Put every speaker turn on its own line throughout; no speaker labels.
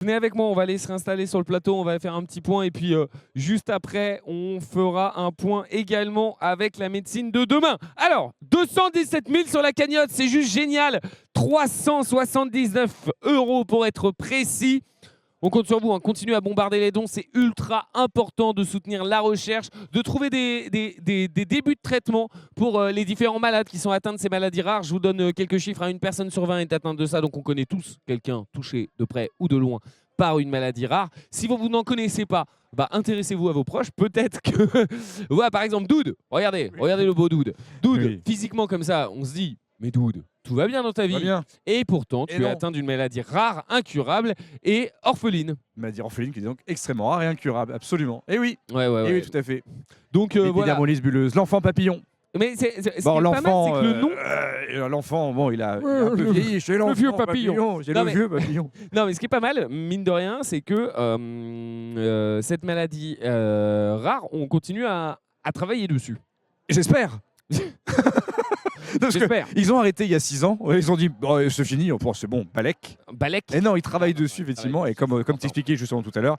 Venez avec moi, on va aller se réinstaller sur le plateau, on va faire un petit point et puis juste après, on fera un point également avec la médecine de demain. Alors, 217 000 sur la cagnotte, c'est juste génial. 379 € pour être précis. On compte sur vous, hein. Continuez à bombarder les dons, c'est ultra important de soutenir la recherche, de trouver des débuts de traitement pour les différents malades qui sont atteints de ces maladies rares. Je vous donne quelques chiffres, hein. Une personne sur 20 est atteinte de ça, donc on connaît tous quelqu'un touché de près ou de loin par une maladie rare. Si vous n'en connaissez pas, bah, intéressez-vous à vos proches. Peut-être que... ouais, par exemple, Doud, regardez le beau Doud. Doud, oui. Physiquement comme ça, on se dit, mais Doud, tout va bien dans ta vie. Et pourtant, tu es atteint d'une maladie rare, incurable et orpheline.
Une maladie orpheline qui est donc extrêmement rare et incurable, absolument. Et oui,
ouais.
Oui, tout à fait.
Donc voilà.
Buleuse, l'enfant papillon.
Mais ce bon, qui est pas mal, c'est que le nom...
l'enfant, bon, il a un peu vieilli chez l'enfant.
Le vieux papillon.
J'ai le vieux papillon.
Non, mais ce qui est pas mal, mine de rien, c'est que cette maladie rare, on continue à travailler dessus.
J'espère. Ils ont arrêté il y a 6 ans. Ils ont dit c'est fini, c'est bon, Balek. Et non, ils travaillent dessus, effectivement. Et comme tu expliquais justement tout à l'heure,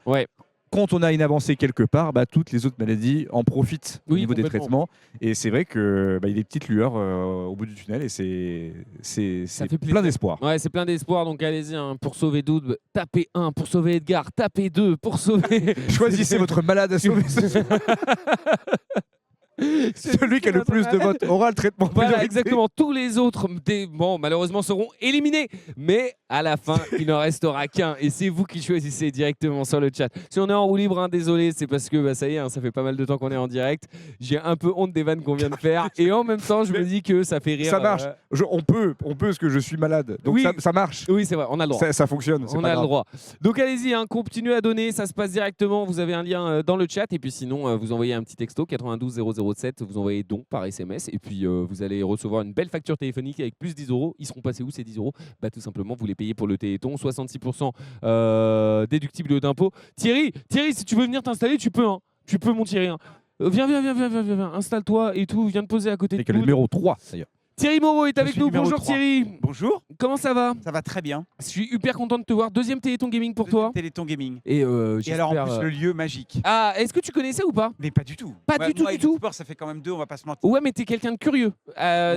quand on a une avancée quelque part, toutes les autres maladies en profitent au niveau des traitements. Et c'est vrai qu'il y a des petites lueurs au bout du tunnel et c'est plein d'espoir.
Ouais, c'est plein d'espoir. Donc allez-y, hein, pour sauver Doud, tapez 1. Pour sauver Edgar, tapez 2. Pour sauver...
Choisissez votre malade à sauver. Celui qui a le plus de votes aura le traitement.
Voilà, exactement. Tous les autres, malheureusement, seront éliminés. Mais à la fin, il n'en restera qu'un. Et c'est vous qui choisissez directement sur le chat. Si on est en roue libre, hein, désolé, c'est parce que ça y est, hein, ça fait pas mal de temps qu'on est en direct. J'ai un peu honte des vannes qu'on vient de faire. Et en même temps, je me dis que ça fait rire.
Ça marche. On peut parce que je suis malade. Donc oui. ça marche.
Oui, c'est vrai, on a le droit.
Ça fonctionne.
On a le droit. Donc allez-y, hein, continuez à donner. Ça se passe directement. Vous avez un lien dans le chat. Et puis sinon, vous envoyez un petit texto 92 007. Vous envoyez don par SMS. Et puis vous allez recevoir une belle facture téléphonique avec plus 10 €. Ils seront passés où ces 10 €? Tout simplement, vous les payez pour le Téléthon. 66% déductible d'impôts. Thierry, si tu veux venir t'installer, tu peux. Hein. Tu peux, mon Thierry. Hein. Viens. Installe-toi et tout. Viens te poser à côté de
nous. Le numéro 3, d'ailleurs.
Thierry Moreau est avec nous. Bonjour 3. Thierry.
Bonjour.
Comment ça va?
Ça va très bien.
Je suis hyper content de te voir. Deuxième Téléthon Gaming pour toi.
Téléthon Gaming.
Et
alors en plus le lieu magique.
Ah, est-ce que tu connaissais ou pas?
Mais pas du tout.
Pas du tout.
Sport, ça fait quand même 2, on va pas se mentir.
Ouais, mais t'es quelqu'un de curieux.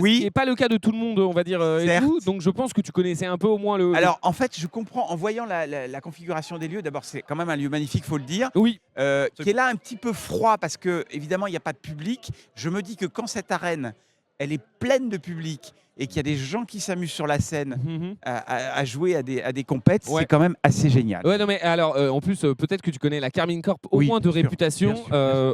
Oui.
Ce qui n'est pas le cas de tout le monde, on va dire. Et tout, donc je pense que tu connaissais un peu au moins le.
Alors en fait, je comprends en voyant la configuration des lieux. D'abord, c'est quand même un lieu magnifique, faut le dire.
Oui.
Qui est là un petit peu froid parce que évidemment il n'y a pas de public. Je me dis que quand cette arène, elle est pleine de public et qu'il y a des gens qui s'amusent sur la scène à jouer à des compètes, c'est quand même assez génial.
Ouais, non, mais alors, en plus, peut-être que tu connais la Carmine Corp, au moins de réputation,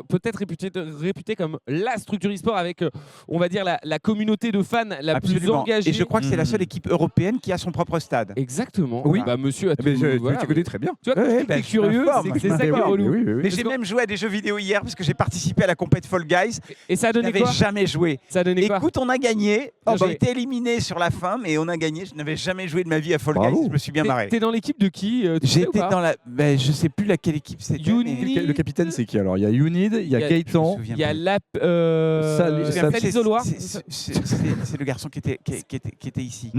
peut-être réputée comme la structure e-sport avec, on va dire, la communauté de fans la plus engagée.
Et je crois que c'est la seule équipe européenne qui a son propre stade.
Exactement.
Oui.
Monsieur a tout.
Tu connais très bien.
Tu vois, quand tu es curieux, c'est ça qui est relou.
Mais j'ai même joué à des jeux vidéo hier parce que j'ai participé à la compète Fall Guys.
Et ça a donné quoi?
Je n'avais jamais joué.
Ça a donné quoi?
Écoute, on a gagné. J'ai été éliminé sur la fin, mais on a gagné. Je n'avais jamais joué de ma vie à Fall Guys. Je me suis bien marré.
T'es dans l'équipe de qui?
J'étais dans la. Je sais plus laquelle équipe c'était.
Le capitaine, c'est qui alors? Il y a Unid, il y a Gaëtan,
il y a Lap.
C'est le garçon qui était ici.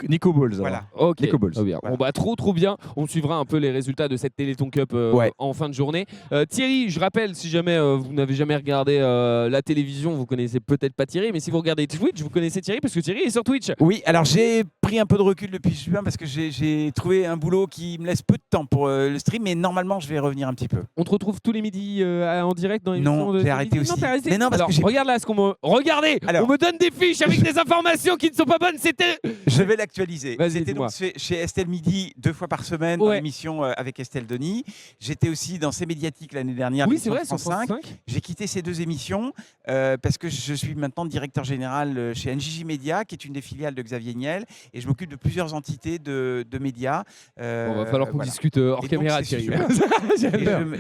Nico Balls.
Voilà.
Ok.
Nico Balls.
Bon, trop bien. On suivra un peu les résultats de cette Téléthon Cup en fin de journée. Thierry, je rappelle, si jamais vous n'avez jamais regardé la télévision, vous connaissez peut-être pas Thierry, mais si vous regardez Twitch, vous connaissez Thierry parce que Thierry est sur Twitch.
Oui, alors j'ai pris un peu de recul depuis juin parce que j'ai trouvé un boulot qui me laisse peu de temps pour le stream, mais normalement je vais revenir un petit peu.
On te retrouve tous les midis en direct dans l'émission?
Non, j'ai arrêté aussi.
Non, t'as arrêté.
Mais non, parce que
regarde là ce qu'on me... Regardez, on me donne des fiches avec des informations qui ne sont pas bonnes. C'était...
Je vais l'actualiser. C'était donc chez Estelle Midi 2 fois par semaine dans l'émission avec Estelle Denis. J'étais aussi dans C'est Médiatique l'année dernière.
Oui, c'est vrai, sur France 5.
J'ai quitté ces 2 émissions parce que je suis maintenant directeur général chez NJJ Média, qui est une des filiales de Xavier Niel, et je m'occupe de plusieurs entités de médias.
Va falloir qu'on discute hors caméra, Thierry.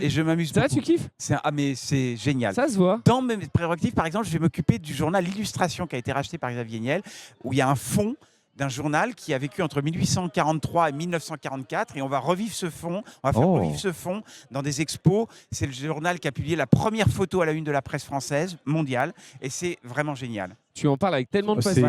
Et je m'amuse beaucoup.
Ça, tu kiffes?
Mais c'est génial.
Ça se voit.
Dans mes prérogatives, par exemple, je vais m'occuper du journal Illustration qui a été racheté par Xavier Niel, où il y a un fonds d'un journal qui a vécu entre 1843 et 1944 et on va revivre ce fond, on va faire revivre ce fond dans des expos. C'est le journal qui a publié la première photo à la une de la presse française mondiale et c'est vraiment génial.
Tu en parles avec tellement de passion.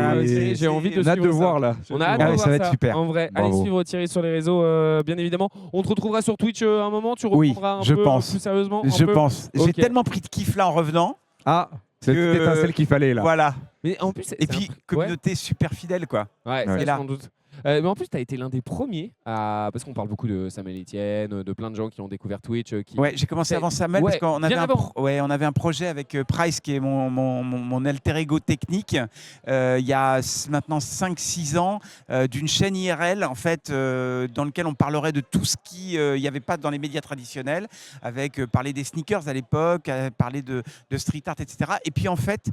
J'ai envie de
suivre
voir
là.
On a hâte de voir
ça va être super.
En vrai,
Bravo.
allez suivre Thierry sur les réseaux, bien évidemment. On te retrouvera sur Twitch un moment. Tu reprendras un peu plus sérieusement.
Je pense. J'ai tellement pris de kiff là en revenant.
Ah, c'est la petite étincelle qu'il fallait là.
Voilà.
Mais en plus,
et puis communauté super fidèle quoi.
Ouais, ça, sans doute. Mais en plus, tu as été l'un des premiers parce qu'on parle beaucoup de Samuel Etienne, de plein de gens qui ont découvert Twitch.
Ouais, j'ai commencé avant Samuel parce qu'on avait, on avait un projet avec Price qui est mon alter ego technique il y a maintenant 5-6 ans d'une chaîne IRL en fait dans lequel on parlerait de tout ce qui n'y avait pas dans les médias traditionnels avec parler des sneakers à l'époque, parler de street art, etc. Et puis en fait,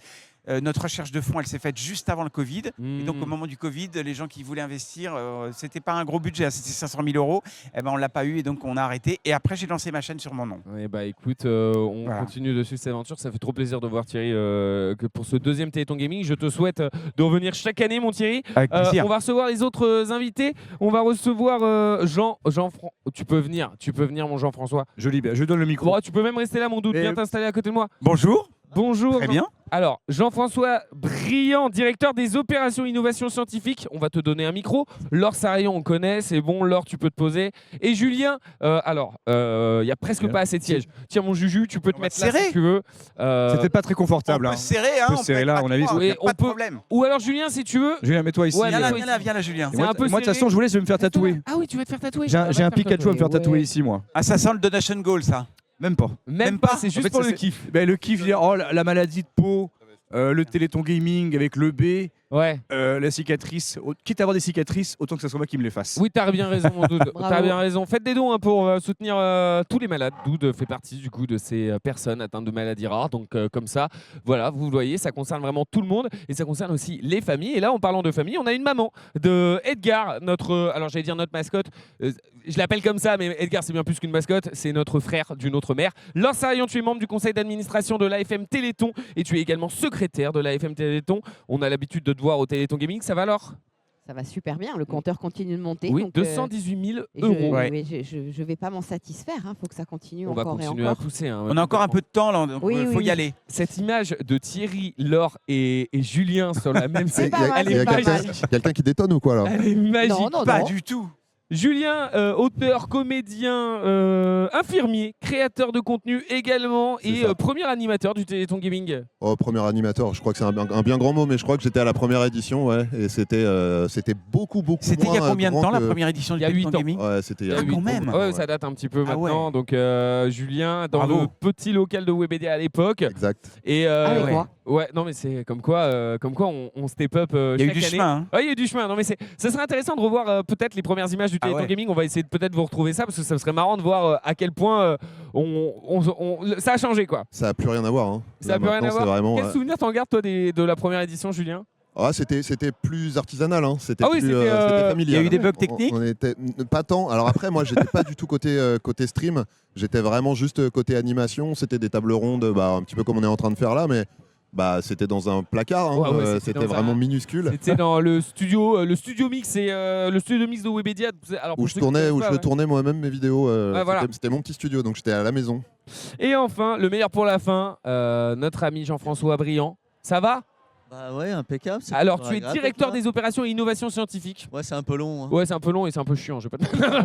notre recherche de fonds, elle s'est faite juste avant le Covid. Et donc, au moment du Covid, les gens qui voulaient investir, c'était pas un gros budget, c'était 500 000 €. Eh ben, on l'a pas eu et donc on a arrêté. Et après, j'ai lancé ma chaîne sur mon nom.
Et bah écoute, on continue de suivre cette aventure. Ça fait trop plaisir de voir Thierry que pour ce deuxième Téléthon Gaming. Je te souhaite de revenir chaque année, mon Thierry.
Avec plaisir.
On va recevoir les autres invités. On va recevoir Jean. Tu peux venir, mon Jean-François.
Joli, je donne le micro.
Bon, tu peux même rester là, mon doute. Viens t'installer à côté de moi.
Bonjour.
Bonjour.
Très bien.
Alors, Jean-François Briand, directeur des opérations innovation scientifique. On va te donner un micro. Laure Sarraillon, on connaît, c'est bon. Laure, tu peux te poser. Et Julien, il n'y a presque pas assez de sièges. Tiens, mon Juju, tu peux te mettre là si tu veux.
C'était pas très confortable.
On peut serrer, hein.
On peut serrer là, à mon avis.
Pas de problème.
Ou alors, Julien, si tu veux.
Julien, mets-toi ici.
Viens là, Julien.
Moi, de toute façon, je voulais me faire tatouer.
Ah oui, tu vas te faire tatouer.
J'ai un Pikachu à me faire tatouer ici, moi.
Ah, ça sent le donation goal, ça.
Même pas.
Même pas, c'est juste pour le kiff.
Le kiff, la maladie de peau, le Téléthon Gaming avec le B, la cicatrice. Quitte à avoir des cicatrices, autant que ce soit moi qui me les fasse.
Oui, t'as bien raison, mon Doud. T'as bien raison. Faites des dons pour soutenir tous les malades. Doud fait partie du coup de ces personnes atteintes de maladies rares. Donc comme ça, voilà, vous voyez, ça concerne vraiment tout le monde et ça concerne aussi les familles. Et là, en parlant de famille, on a une maman de Edgar, alors j'allais dire notre mascotte. Je l'appelle comme ça, mais Edgar, c'est bien plus qu'une mascotte. C'est notre frère d'une autre mère. Laure Sarraillon, tu es membre du conseil d'administration de l'AFM Téléthon et tu es également secrétaire de l'AFM Téléthon. On a l'habitude de te voir au Téléthon Gaming. Ça va, Laure ?
Ça va super bien, le compteur continue de monter.
Oui,
donc,
218 000 €.
Je ne vais pas m'en satisfaire, il faut que ça continue
on
encore
va continuer
et encore.
à pousser. Hein,
on a encore un peu de temps, là, donc il faut y aller.
Cette image de Thierry, Laure et Julien sur la même scène,
elle est magique.
Quelqu'un qui détonne ou quoi là?
Elle est magique.
Non,
pas du tout.
Julien, auteur, comédien, infirmier, créateur de contenu également et premier animateur du Téléthon Gaming.
Oh, premier animateur, je crois que c'est un bien grand mot, mais je crois que j'étais à la première édition, et c'était beaucoup
C'était il y a combien de temps la première édition du Téléthon Gaming?
Ouais, c'était il y a
8 ans. Quand même.
Ouais, ça date un petit peu maintenant. Donc Julien, dans le petit local de Webedia à l'époque.
Exact.
Et
avec moi.
Ouais, non mais c'est comme quoi on step up chaque année.
Il y a eu du chemin.
Ouais, il y a eu du chemin. Non mais ça serait intéressant de revoir peut-être les premières images du Téléthon Gaming. On va essayer de peut-être vous retrouver ça parce que ça serait marrant de voir à quel point ça a changé quoi.
Ça a plus rien à voir. Hein.
Ça a plus rien à voir.
Vraiment,
Quel souvenir t'en gardes toi de la première édition, Julien?
Ah, c'était plus artisanal, hein. C'était
c'était
familial.
Il y a eu des bugs techniques.
On était pas tant. Alors après, moi, j'étais pas du tout côté stream. J'étais vraiment juste côté animation. C'était des tables rondes, un petit peu comme on est en train de faire là, mais c'était dans un placard. Hein. C'était vraiment minuscule.
C'était dans le studio mix et le studio mix de Webedia. Alors,
où je tournais moi-même mes vidéos.
Voilà.
C'était mon petit studio, donc j'étais à la maison.
Et enfin, le meilleur pour la fin, notre ami Jean-François Briand. Ça va?
Bah ouais, impeccable.
Alors, tu es directeur des opérations et innovation scientifique.
Ouais, c'est un peu long. Hein.
Ouais, c'est un peu long et c'est un peu chiant. Je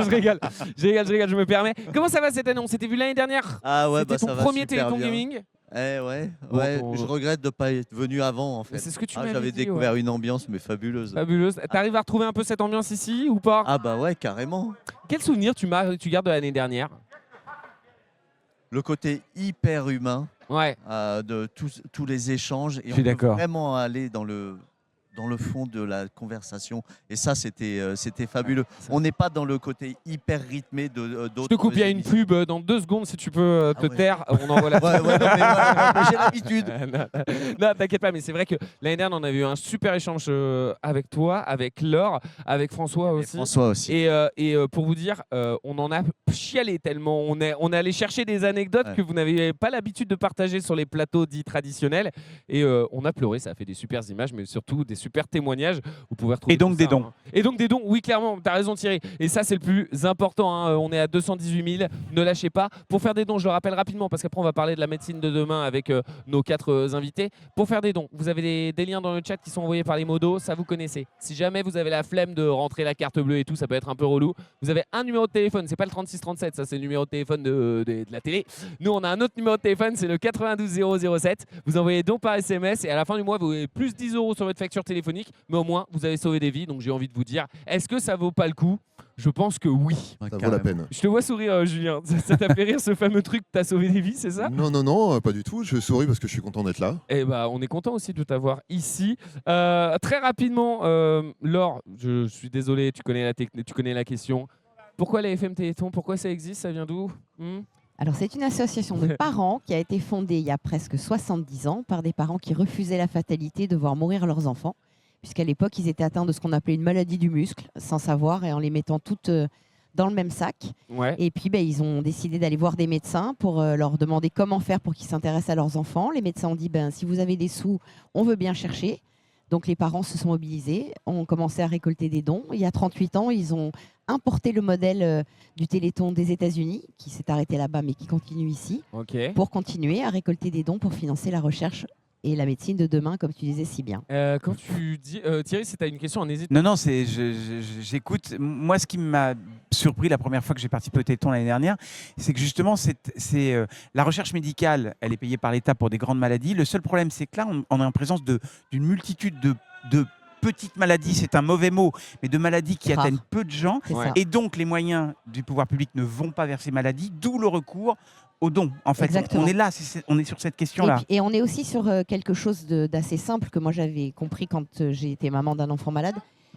rigole, je me permets. Comment ça va cette année? On s'était vu l'année dernière.
Ah ouais,
c'était
ça
ton
va
premier
super
Téléthon
bien.
Gaming.
Je regrette de ne pas être venu avant en fait.
C'est ce que tu m'avais
J'avais
dit,
découvert une ambiance mais fabuleuse.
Fabuleuse. T'arrives à retrouver un peu cette ambiance ici ou pas?
Ah bah ouais, carrément.
Quel souvenir tu gardes de l'année dernière?
Le côté hyper humain de tous les échanges et on peut vraiment aller dans le fond de la conversation et ça c'était fabuleux. On n'est pas dans le côté hyper rythmé d'autres.
Je te coupe, il y a une pub dans 2 secondes si tu peux te taire. On envoie la
mais j'ai l'habitude.
Non, t'inquiète pas, mais c'est vrai que l'année dernière on avait eu un super échange avec toi, avec Laure, avec François aussi. Et pour vous dire, on en a chialé tellement. On est allé chercher des anecdotes que vous n'avez pas l'habitude de partager sur les plateaux dits traditionnels et on a pleuré. Ça a fait des super images, mais surtout des super témoignages. Vous pouvez retrouver
et donc des dons.
Et donc des dons, oui, clairement, tu as raison Thierry. Et ça, c'est le plus important. On est à 218 000, ne lâchez pas. Pour faire des dons, je le rappelle rapidement, parce qu'après, on va parler de la médecine de demain avec nos 4 invités. Pour faire des dons, vous avez des liens dans le chat qui sont envoyés par les modos, ça vous connaissez. Si jamais vous avez la flemme de rentrer la carte bleue et tout, ça peut être un peu relou. Vous avez un numéro de téléphone, c'est pas le 3637, ça c'est le numéro de téléphone de la télé. Nous, on a un autre numéro de téléphone, c'est le 92 007. Vous envoyez don par SMS et à la fin du mois, vous avez plus 10 € sur votre facture téléphonique, mais au moins, vous avez sauvé des vies. Donc j'ai envie de vous dire, est-ce que ça vaut pas le coup? Je pense que oui.
Ça vaut la peine.
Je te vois sourire, Julien. Ça t'a fait rire ce fameux truc, t'as sauvé des vies, c'est ça?
Non, pas du tout. Je souris parce que je suis content d'être là.
Eh bah, on est content aussi de t'avoir ici. Très rapidement, Laure, je suis désolé, tu connais la question. Pourquoi les FM Téléthon? Pourquoi ça existe? Ça vient d'où?
Alors, c'est une association de parents qui a été fondée il y a presque 70 ans par des parents qui refusaient la fatalité de voir mourir leurs enfants, puisqu'à l'époque, ils étaient atteints de ce qu'on appelait une maladie du muscle, sans savoir, et en les mettant toutes dans le même sac.
Ouais.
Et puis, ils ont décidé d'aller voir des médecins pour leur demander comment faire pour qu'ils s'intéressent à leurs enfants. Les médecins ont dit, si vous avez des sous, on veut bien chercher. Donc, les parents se sont mobilisés, ont commencé à récolter des dons. Il y a 38 ans, ils ont importé le modèle du Téléthon des États-Unis, qui s'est arrêté là-bas, mais qui continue ici, pour continuer à récolter des dons pour financer la recherche et la médecine de demain, comme tu disais si bien.
Quand tu dis, Thierry, si tu as une question, on hésite.
Non, j'écoute. Moi, ce qui m'a surpris la première fois que j'ai participé au Téléthon l'année dernière, c'est que justement, la recherche médicale, elle est payée par l'État pour des grandes maladies. Le seul problème, c'est que là, on est en présence d'une multitude de petites maladies, c'est un mauvais mot, mais de maladies qui atteignent peu de gens. Et donc, les moyens du pouvoir public ne vont pas vers ces maladies, d'où le recours aux dons. En fait, on est là, on est sur cette question-là.
Et on est aussi sur quelque chose d'assez simple que moi j'avais compris quand j'ai été maman d'un enfant malade,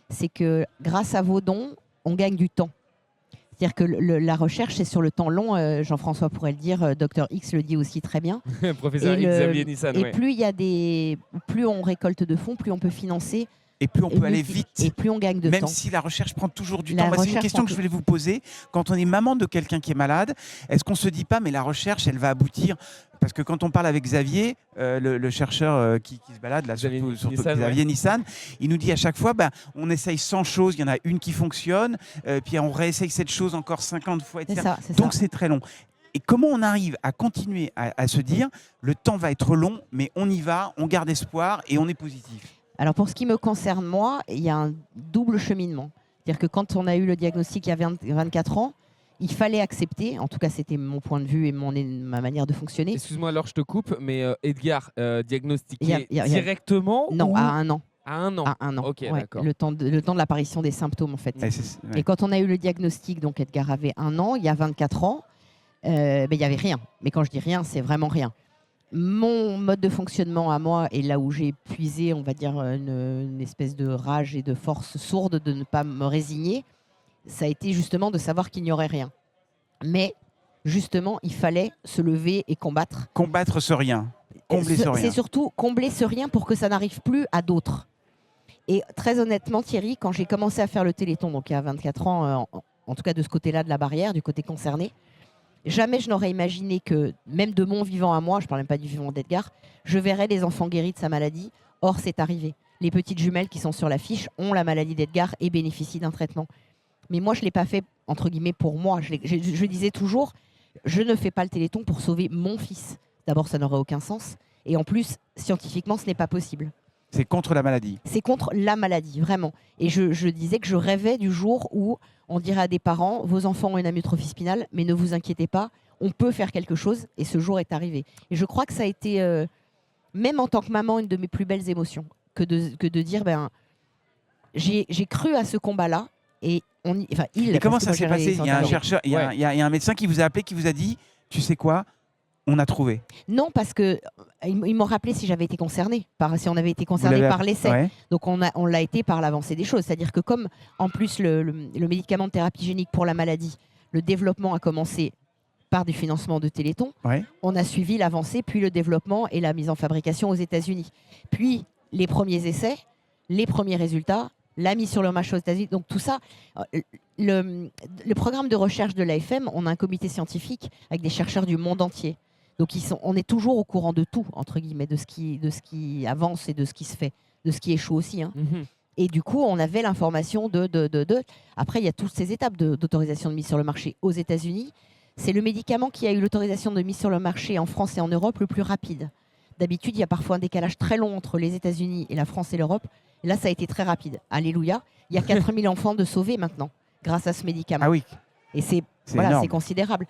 c'est que grâce à vos dons, on gagne du temps. C'est-à-dire que la recherche, c'est sur le temps long. Jean-François pourrait le dire, Dr X le dit aussi très bien.
Professeur Xavier Nissan.
Et plus on récolte de fonds, plus on peut financer.
Et plus on peut aller vite.
Et plus on gagne de temps.
Même si la recherche prend toujours du temps. C'est une question que je voulais vous poser. Quand on est maman de quelqu'un qui est malade, est-ce qu'on ne se dit pas, mais la recherche, elle va aboutir? Parce que quand on parle avec Xavier, le chercheur qui se balade, là, surtout Xavier Nissan, il nous dit à chaque fois, on essaye 100 choses, il y en a une qui fonctionne, puis on réessaye cette chose encore 50 fois, etc. Donc c'est très long. Et comment on arrive à continuer à se dire, le temps va être long, mais on y va, on garde espoir et on est positif?
Alors pour ce qui me concerne moi, il y a un double cheminement. C'est-à-dire que quand on a eu le diagnostic il y a 24 ans, il fallait accepter, en tout cas c'était mon point de vue et ma manière de fonctionner.
Excuse-moi alors je te coupe, mais Edgar, diagnostiqué directement?
Non, à 1 an.
À 1 an.
À 1 an.
Ok, d'accord.
Le temps de l'apparition des symptômes en fait. Et quand on a eu le diagnostic, donc Edgar avait 1 an, il y a 24 ans, il n'y avait rien. Mais quand je dis rien, c'est vraiment rien. Mon mode de fonctionnement à moi, et là où j'ai puisé, on va dire, une espèce de rage et de force sourde de ne pas me résigner, ça a été justement de savoir qu'il n'y aurait rien. Mais justement, il fallait se lever et combattre.
Combattre ce rien. Combler ce rien.
C'est surtout combler ce rien pour que ça n'arrive plus à d'autres. Et très honnêtement, Thierry, quand j'ai commencé à faire le Téléthon, donc il y a 24 ans, en tout cas de ce côté-là de la barrière, du côté concerné, jamais je n'aurais imaginé que, même de mon vivant à moi, je ne parle même pas du vivant d'Edgar, je verrais des enfants guéris de sa maladie. Or, c'est arrivé. Les petites jumelles qui sont sur l'affiche ont la maladie d'Edgar et bénéficient d'un traitement. Mais moi, je ne l'ai pas fait, entre guillemets, pour moi. Je disais toujours, je ne fais pas le Téléthon pour sauver mon fils. D'abord, ça n'aurait aucun sens. Et en plus, scientifiquement, ce n'est pas possible.
C'est contre la maladie.
C'est contre la maladie, vraiment. Et je disais que je rêvais du jour où on dirait à des parents, vos enfants ont une amyotrophie spinale, mais ne vous inquiétez pas, on peut faire quelque chose. Et ce jour est arrivé. Et je crois que ça a été, même en tant que maman, une de mes plus belles émotions, que de dire, j'ai cru à ce combat-là. Et
comment ça s'est passé? Il y a un chercheur, il y a un médecin qui vous a appelé, qui vous a dit, tu sais quoi, on a trouvé.
Non, parce que ils m'ont rappelé si j'avais été concernée, si on avait été concerné par l'essai. Ouais. Donc on l'a été par l'avancée des choses. C'est-à-dire que comme en plus le médicament de thérapie génique pour la maladie, le développement a commencé par du financement de Téléthon, on a suivi l'avancée, puis le développement et la mise en fabrication aux États-Unis. Puis les premiers essais, les premiers résultats, la mise sur le marché aux États-Unis. Donc tout ça, le programme de recherche de l'AFM, on a un comité scientifique avec des chercheurs du monde entier. Donc on est toujours au courant de tout, entre guillemets, de ce qui avance et de ce qui se fait. de ce qui est chaud aussi. Hein. Et du coup, on avait l'information Après, il y a toutes ces étapes d'autorisation de mise sur le marché aux États-Unis. C'est le médicament qui a eu l'autorisation de mise sur le marché en France et en Europe le plus rapide. D'habitude, il y a parfois un décalage très long entre les États-Unis et la France et l'Europe. Et là, ça a été très rapide. Alléluia. Il y a 4000 enfants de sauvés maintenant grâce à ce médicament.
Ah oui.
Et c'est considérable.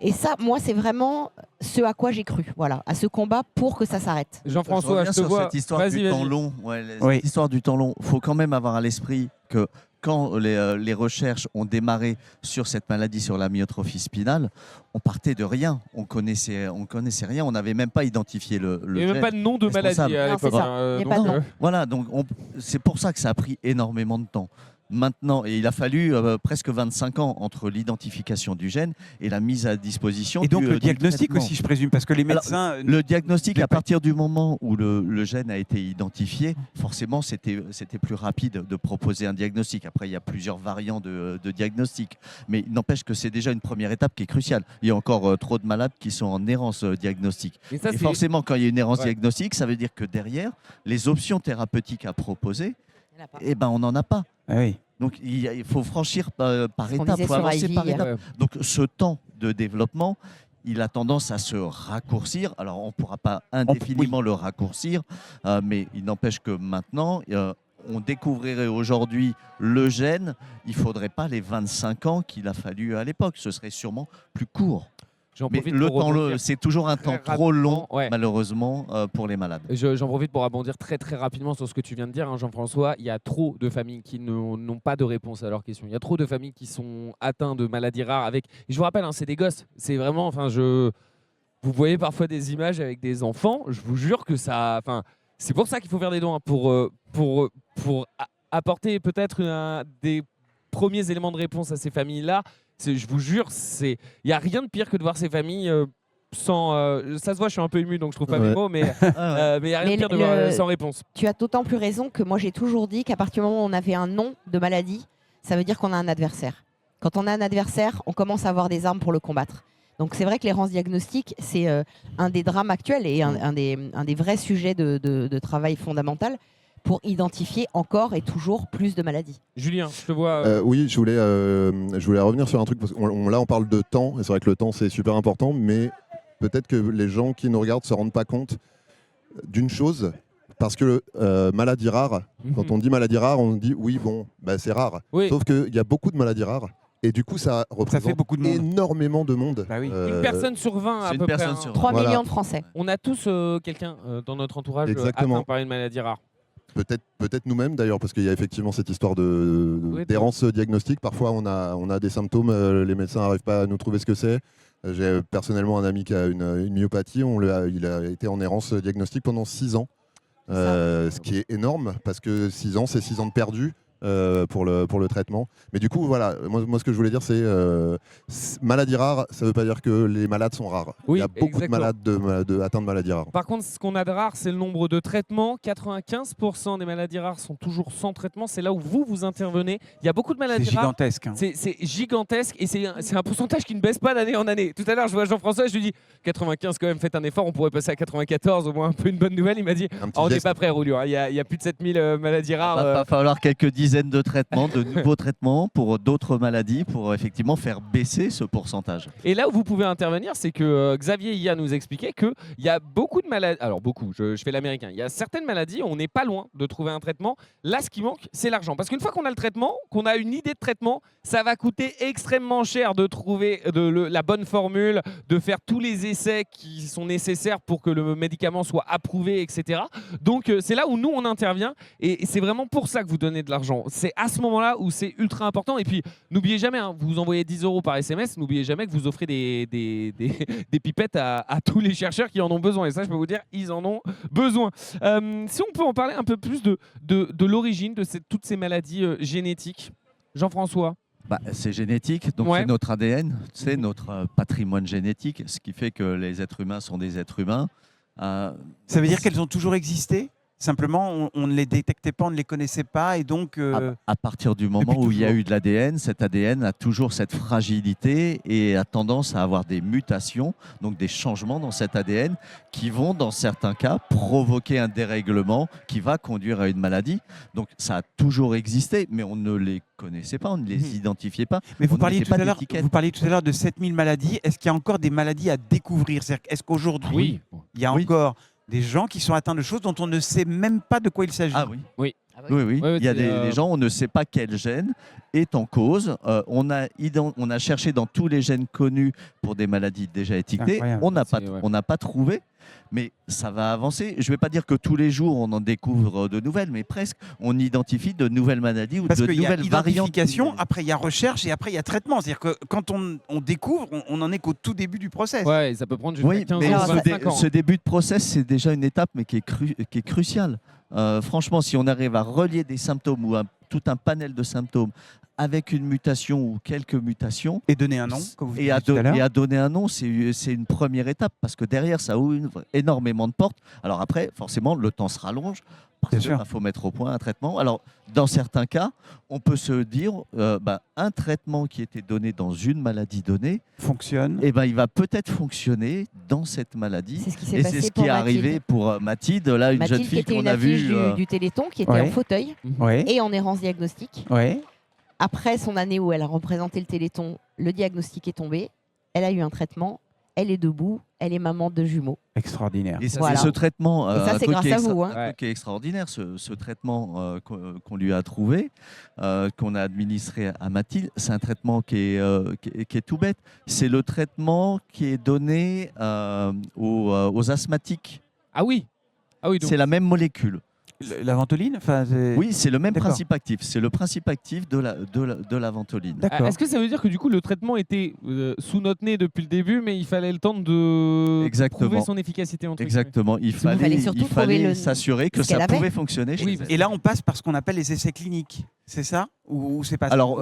Et ça, moi, c'est vraiment ce à quoi j'ai cru, voilà, à ce combat pour que ça s'arrête.
Jean-François, je te vois.
Cette histoire du temps long. Cette histoire du temps long. Il faut quand même avoir à l'esprit que quand les recherches ont démarré sur cette maladie, sur la myotrophie spinale, on partait de rien. On connaissait rien. On n'avait même pas identifié le
Il n'y avait même pas de nom de maladie à l'époque.
Voilà, donc c'est pour ça que ça a pris énormément de temps. Maintenant, et il a fallu presque 25 ans entre l'identification du gène et la mise à disposition.
Et donc le diagnostic aussi, je présume, parce que les médecins...
Alors, le diagnostic, à partir du moment où le gène a été identifié, forcément, c'était plus rapide de proposer un diagnostic. Après, il y a plusieurs variants de diagnostic. Mais il n'empêche que c'est déjà une première étape qui est cruciale. Il y a encore trop de malades qui sont en errance diagnostique. Et forcément, quand il y a une errance diagnostique, ça veut dire que derrière, les options thérapeutiques à proposer, on n'en a pas.
Ah oui.
Donc il faut franchir par étapes, il faut avancer par étapes. Donc ce temps de développement, il a tendance à se raccourcir. Alors on ne pourra pas indéfiniment le raccourcir, mais il n'empêche que maintenant, on découvrirait aujourd'hui le gène, il ne faudrait pas les 25 ans qu'il a fallu à l'époque. Ce serait sûrement plus court. Mais c'est toujours un temps trop long, malheureusement, pour les malades.
J'en profite pour rebondir très très rapidement sur ce que tu viens de dire, hein, Jean-François. Il y a trop de familles qui n'ont pas de réponse à leurs questions. Il y a trop de familles qui sont atteintes de maladies rares. Je vous rappelle, hein, c'est des gosses. C'est vraiment, vous voyez parfois des images avec des enfants. Je vous jure que ça, c'est pour ça qu'il faut faire des dons, hein, pour apporter peut-être des premiers éléments de réponse à ces familles-là. Je vous jure, il n'y a rien de pire que de voir ces familles sans... ça se voit, je suis un peu ému, donc je trouve pas mes mots, mais il n'y a rien de pire de voir sans réponse.
Tu as d'autant plus raison que moi, j'ai toujours dit qu'à partir du moment où on avait un nom de maladie, ça veut dire qu'on a un adversaire. Quand on a un adversaire, on commence à avoir des armes pour le combattre. Donc c'est vrai que l'errance diagnostique, c'est un des drames actuels et un des vrais sujets de travail fondamental pour identifier encore et toujours plus de maladies.
Julien, je te vois...
Oui, je voulais revenir sur un truc, parce que là on parle de temps, et c'est vrai que le temps c'est super important, mais peut-être que les gens qui nous regardent ne se rendent pas compte d'une chose, parce que maladie rare, quand on dit maladie rare, on dit oui, c'est rare. Oui. Sauf qu'il y a beaucoup de maladies rares. Et du coup, ça représente énormément de monde.
Bah oui. Une personne sur 20 à peu près.
3 millions de Français.
On a tous quelqu'un dans notre entourage atteint par une maladie rare.
Peut-être nous-mêmes d'ailleurs, parce qu'il y a effectivement cette histoire d'errance diagnostique. Parfois, on a des symptômes, les médecins n'arrivent pas à nous trouver ce que c'est. J'ai personnellement un ami qui a une myopathie. Il a été en errance diagnostique pendant 6 ans, ce qui est énorme, parce que 6 ans, c'est 6 ans de perdu. Pour le traitement. Mais du coup, voilà, moi ce que je voulais dire, c'est maladie rare, ça ne veut pas dire que les malades sont rares.
Oui,
il y a beaucoup de malades atteints de maladies rares.
Par contre, ce qu'on a de rare, c'est le nombre de traitements. 95% des maladies rares sont toujours sans traitement. C'est là où vous intervenez. Il y a beaucoup de maladies rares.
C'est gigantesque. Hein.
C'est gigantesque et c'est un pourcentage qui ne baisse pas d'année en année. Tout à l'heure, je vois Jean-François, je lui dis 95 quand même, faites un effort, on pourrait passer à 94, au moins un peu une bonne nouvelle. Il m'a dit on n'est pas prêt, Roulio. Il y a plus de 7000 maladies rares.
Il va falloir quelques dizaines de traitements, de nouveaux traitements pour d'autres maladies, pour effectivement faire baisser ce pourcentage.
Et là où vous pouvez intervenir, c'est que Xavier hier nous expliquait qu'il y a beaucoup de maladies, alors beaucoup, je fais l'américain, il y a certaines maladies, on n'est pas loin de trouver un traitement. Là, ce qui manque, c'est l'argent. Parce qu'une fois qu'on a le traitement, qu'on a une idée de traitement, ça va coûter extrêmement cher de trouver la bonne formule, de faire tous les essais qui sont nécessaires pour que le médicament soit approuvé, etc. Donc, c'est là où nous, on intervient. Et c'est vraiment pour ça que vous donnez de l'argent. C'est à ce moment-là où c'est ultra important. Et puis, n'oubliez jamais, hein, vous envoyez 10 € par SMS, n'oubliez jamais que vous offrez des pipettes à tous les chercheurs qui en ont besoin. Et ça, je peux vous dire, ils en ont besoin. Si on peut en parler un peu plus de l'origine de toutes ces maladies génétiques. Jean-François.
C'est génétique, donc c'est notre ADN, c'est notre patrimoine génétique, ce qui fait que les êtres humains sont des êtres humains.
Ça veut dire qu'elles ont toujours existé ? Simplement, on ne les détectait pas, on ne les connaissait pas. Et donc,
à partir du moment où il y a eu de l'ADN, cet ADN a toujours cette fragilité et a tendance à avoir des mutations, donc des changements dans cet ADN qui vont, dans certains cas, provoquer un dérèglement qui va conduire à une maladie. Donc ça a toujours existé, mais on ne les connaissait pas, on ne les identifiait pas.
Mais vous parliez tout à l'heure de 7000 maladies. Est-ce qu'il y a encore des maladies à découvrir? Est-ce qu'aujourd'hui, il y a encore des gens qui sont atteints de choses dont on ne sait même pas de quoi il s'agit?
Ah oui. Oui. Oui. Il y a des gens, on ne sait pas quel gène est en cause. On a cherché dans tous les gènes connus pour des maladies déjà étiquetées. On n'a pas trouvé, mais ça va avancer. Je ne vais pas dire que tous les jours on en découvre de nouvelles, mais presque. On identifie de nouvelles maladies ou de nouvelles variantes.
Après il y a recherche et après il y a traitement. C'est-à-dire que quand on découvre, on n'en est qu'au tout début du process.
Ouais, ça peut prendre jusqu'à 15
mais
ans, 25 ans.
Ce début de process, c'est déjà une étape, mais qui est cruciale. Franchement, si on arrive à relier des symptômes ou tout un panel de symptômes avec une mutation ou quelques mutations.
Et donner un nom, comme vous
et à donner un nom, c'est une première étape, parce que derrière, ça ouvre énormément de portes. Alors après, forcément, le temps se rallonge, parce qu'il faut mettre au point un traitement. Alors, dans certains cas, on peut se dire, un traitement qui était donné dans une maladie donnée
fonctionne.
Et il va peut-être fonctionner dans cette maladie.
C'est ce qui s'est
et
passé
c'est ce qui est arrivé pour Mathilde, là, une jeune fille qu'on a vue
du Téléthon, qui était en fauteuil et en errance diagnostique. Après son année où elle a représenté le Téléthon, le diagnostic est tombé. Elle a eu un traitement. Elle est debout. Elle est maman de jumeaux.
Extraordinaire.
Et ça, ce traitement,
et ça, c'est grâce à vous.
Qui est extraordinaire, ce traitement qu'on lui a trouvé, qu'on a administré à Mathilde, c'est un traitement qui est tout bête. C'est le traitement qui est donné aux asthmatiques.
Ah oui.
C'est la même molécule.
La ventoline,
oui, c'est le même principe actif. C'est le principe actif de la ventoline.
Est-ce que ça veut dire que du coup le traitement était sous notre nez depuis le début, mais il fallait le temps de prouver son efficacité entre
Exactement. Il fallait s'assurer que ça pouvait fonctionner.
Et là, on passe par ce qu'on appelle les essais cliniques. C'est ça ou c'est pas
Alors,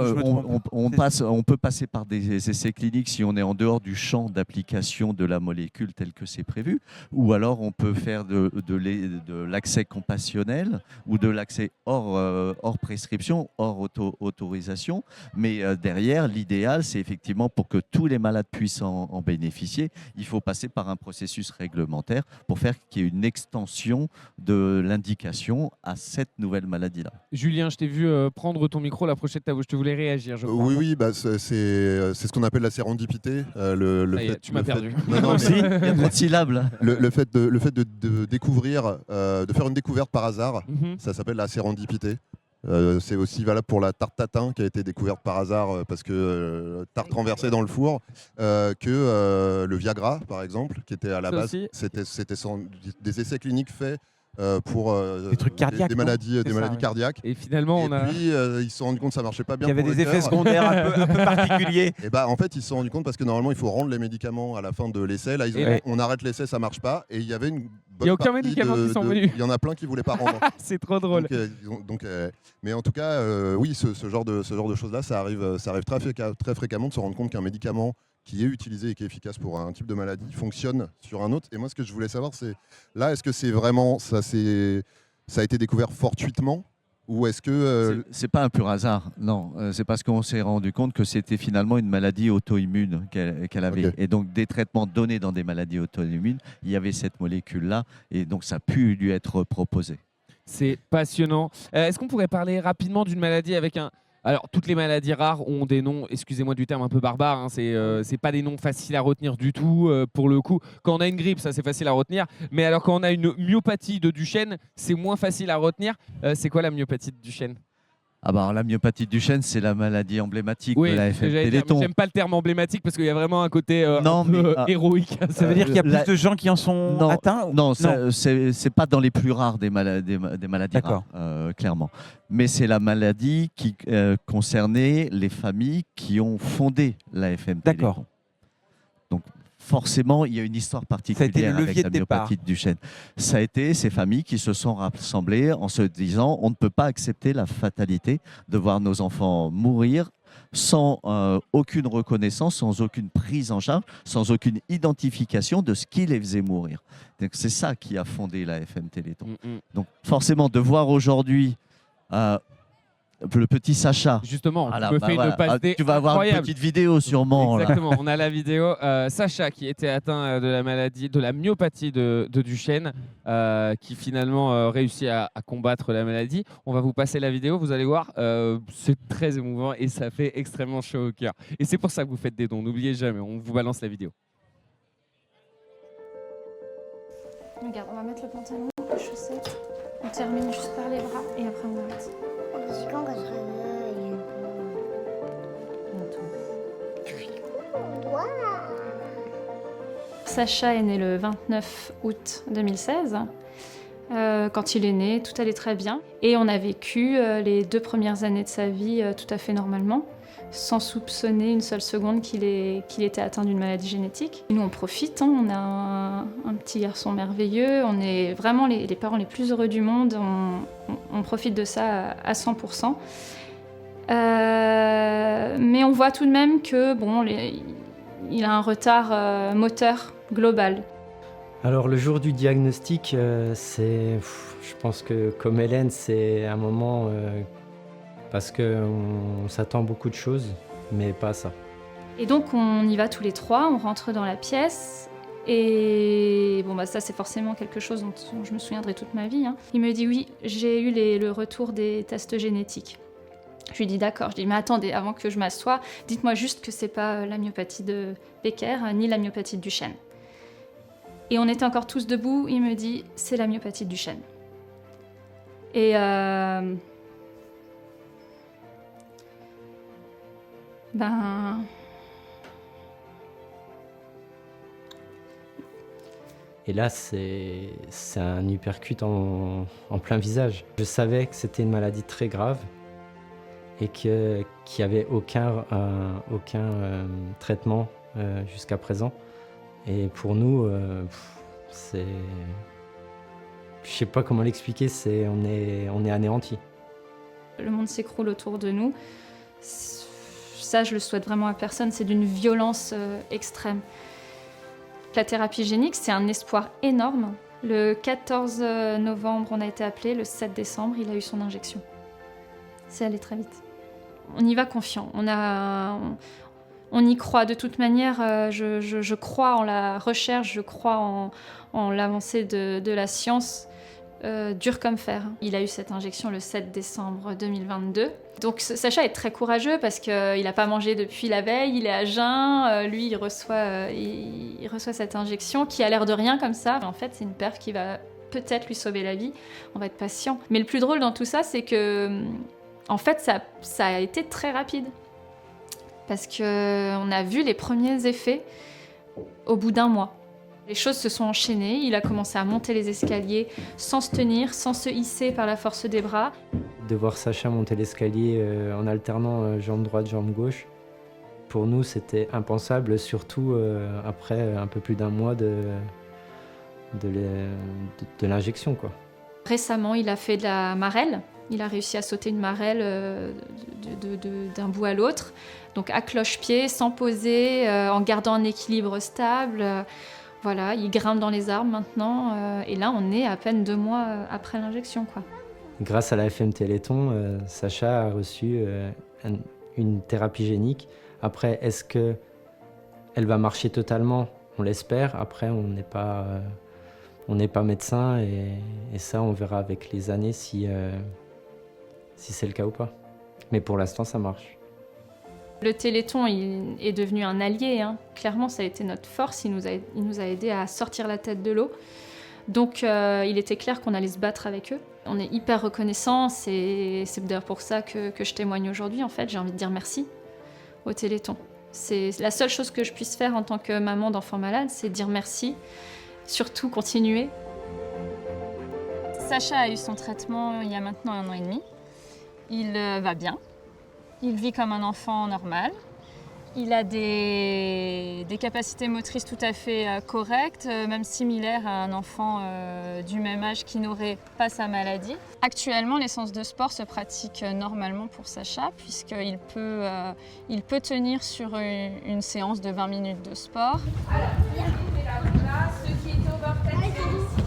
on peut passer par des essais cliniques si on est en dehors du champ d'application de la molécule tel que c'est prévu, ou alors on peut faire de l'accès compassionnel ou de l'accès hors prescription, hors autorisation. Mais derrière, l'idéal, c'est effectivement pour que tous les malades puissent en bénéficier, il faut passer par un processus réglementaire pour faire qu'il y ait une extension de l'indication à cette nouvelle maladie-là.
Julien, je t'ai vu prendre ton micro, la prochaine je te voulais réagir. Je crois.
Oui, c'est ce qu'on appelle la sérendipité.
Tu m'as perdu.
Non, si, il y a trop de syllabes là.
Le fait de découvrir, de faire une découverte par hasard, ça s'appelle la sérendipité. C'est aussi valable pour la tarte tatin qui a été découverte par hasard parce que tarte renversée dans le four, que le Viagra par exemple, qui était à la base, c'était des essais cliniques faits pour
des trucs cardiaques,
des maladies cardiaques.
Et finalement,
puis ils se sont rendus compte que ça marchait pas bien.
Il y avait des effets secondaires un peu particuliers.
Et en fait, ils se sont rendus compte parce que normalement, il faut rendre les médicaments à la fin de l'essai. Là, on arrête l'essai, ça marche pas. Et il y avait une bonne
aucun médicament qui sont venus.
Il y en a plein qui voulaient pas rendre.
C'est trop drôle.
Mais en tout cas, oui, ce genre de choses-là, ça arrive très fréquemment de se rendre compte qu'un médicament qui est utilisé et qui est efficace pour un type de maladie fonctionne sur un autre. Et moi, ce que je voulais savoir, c'est là, est-ce que c'est vraiment ça a été découvert fortuitement ou est-ce que
c'est pas un pur hasard? Non, c'est parce qu'on s'est rendu compte que c'était finalement une maladie auto-immune qu'elle avait. Et donc des traitements donnés dans des maladies auto-immunes, il y avait cette molécule-là et donc ça a pu lui être proposé.
C'est passionnant. Est-ce qu'on pourrait parler rapidement d'une maladie avec un... Alors, toutes les maladies rares ont des noms, excusez-moi du terme un peu barbare, hein, c'est pas des noms faciles à retenir du tout, pour le coup. Quand on a une grippe, ça c'est facile à retenir, mais alors quand on a une myopathie de Duchenne, c'est moins facile à retenir. C'est quoi la myopathie de Duchenne ?
La myopathie de Duchenne, c'est la maladie emblématique de la FM Téléthon.
J'aime pas le terme emblématique parce qu'il y a vraiment un côté héroïque.
Ça veut dire qu'il y a plus de gens qui en sont atteints?
Non, c'est pas dans les plus rares des maladies rares, clairement. Mais c'est la maladie qui concernait les familles qui ont fondé la FM Téléthon.
D'accord.
Donc, forcément, il y a une histoire particulière avec la myopathie de Duchenne. Ça a été ces familles qui se sont rassemblées en se disant on ne peut pas accepter la fatalité de voir nos enfants mourir sans aucune reconnaissance, sans aucune prise en charge, sans aucune identification de ce qui les faisait mourir. Donc c'est ça qui a fondé la FM Téléthon. Donc forcément, de voir aujourd'hui le petit Sacha.
Justement, tu
vas avoir une petite vidéo sûrement.
Exactement, on a la vidéo. Sacha qui était atteint de la maladie, de la myopathie de Duchenne, qui finalement réussit à combattre la maladie. On va vous passer la vidéo, vous allez voir, c'est très émouvant et ça fait extrêmement chaud au cœur. Et c'est pour ça que vous faites des dons, n'oubliez jamais, on vous balance la vidéo.
Regarde, on va mettre le pantalon, les chaussettes, on termine juste par les bras et après on arrête.
C'est quand je réveille
Sacha est né le 29 août 2016. Quand il est né, tout allait très bien. Et on a vécu les 2 premières années de sa vie tout à fait normalement, sans soupçonner une seule seconde qu'il était atteint d'une maladie génétique. Et nous, on profite, hein, on a un petit garçon merveilleux, on est vraiment les parents les plus heureux du monde, on profite de ça à 100%. Mais on voit tout de même que il a un retard moteur global.
Alors le jour du diagnostic, je pense que comme Hélène, c'est un moment parce qu'on s'attend beaucoup de choses, mais pas à ça.
Et donc on y va tous les 3, on rentre dans la pièce. Et ça c'est forcément quelque chose dont je me souviendrai toute ma vie. Hein. Il me dit oui, j'ai eu le retour des tests génétiques. Je lui dis d'accord, je dis mais attendez, avant que je m'assoie, dites-moi juste que c'est pas la myopathie de Becker ni la myopathie de Duchenne. Et on était encore tous debout, il me dit c'est la myopathie de Duchenne. Et
Et là, c'est un uppercut en plein visage. Je savais que c'était une maladie très grave et qu'il n'y avait aucun traitement jusqu'à présent. Et pour nous, je ne sais pas comment l'expliquer, on est anéantis.
Le monde s'écroule autour de nous. Ça, je le souhaite vraiment à personne, c'est d'une violence extrême. La thérapie génique, c'est un espoir énorme. Le 14 novembre, on a été appelé. Le 7 décembre, il a eu son injection. C'est allé très vite. On y va confiant. On y croit. De toute manière, je crois en la recherche, je crois en l'avancée de la science. Dur comme fer. Il a eu cette injection le 7 décembre 2022. Donc Sacha est très courageux parce qu'il n'a pas mangé depuis la veille, il est à jeun, lui il reçoit cette injection qui a l'air de rien comme ça. En fait c'est une perf qui va peut-être lui sauver la vie, on va être patient. Mais le plus drôle dans tout ça c'est que en fait ça a été très rapide. Parce qu'on a vu les premiers effets au bout d'1 mois. Les choses se sont enchaînées, il a commencé à monter les escaliers sans se tenir, sans se hisser par la force des bras.
De voir Sacha monter l'escalier en alternant jambe droite, jambe gauche, pour nous c'était impensable, surtout après un peu plus d'1 mois de l'injection, quoi.
Récemment, il a fait de la marelle. Il a réussi à sauter une marelle d'un bout à l'autre, donc à cloche-pied, sans poser, en gardant un équilibre stable. Voilà, il grimpe dans les arbres maintenant, et là on est à peine 2 mois après l'injection, quoi.
Grâce à la FM Téléthon, Sacha a reçu une thérapie génique. Après, est-ce qu'elle va marcher totalement? On l'espère. Après, on n'est pas médecin et ça, on verra avec les années si c'est le cas ou pas. Mais pour l'instant, ça marche.
Le Téléthon il est devenu un allié, hein. Clairement ça a été notre force, il nous a aidés à sortir la tête de l'eau. Donc il était clair qu'on allait se battre avec eux. On est hyper reconnaissants, c'est d'ailleurs pour ça que je témoigne aujourd'hui en fait. J'ai envie de dire merci au Téléthon. C'est la seule chose que je puisse faire en tant que maman d'enfant malade, c'est dire merci, surtout continuer. Sacha a eu son traitement il y a maintenant 1 an et demi. Il va bien. Il vit comme un enfant normal. Il a des des capacités motrices tout à fait correctes, même similaires à un enfant du même âge qui n'aurait pas sa maladie. Actuellement, les séances de sport se pratiquent normalement pour Sacha, puisqu'il peut tenir sur une séance de 20 minutes de sport.
Alors, bien trouver la place, ce qui est over, faites ici.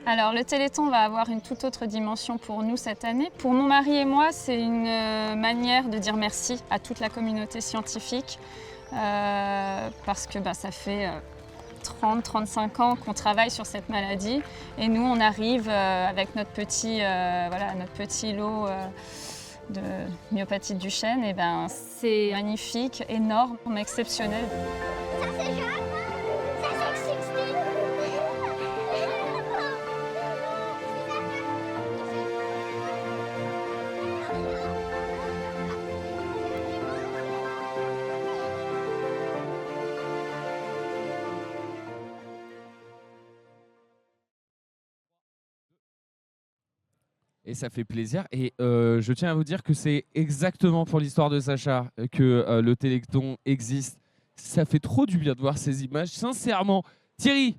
Alors, le Téléthon va avoir une toute autre dimension pour nous cette année. Pour mon mari et moi, c'est une manière de dire merci à toute la communauté scientifique parce que ça fait 30-35 ans qu'on travaille sur cette maladie et nous, on arrive avec notre petit lot de myopathie de Duchenne. Et c'est magnifique, énorme, exceptionnel.
Ça c'est jeune, ça c'est 16.
Et ça fait plaisir. Et je tiens à vous dire que c'est exactement pour l'histoire de Sacha que le Téléthon existe. Ça fait trop du bien de voir ces images. Sincèrement, Thierry,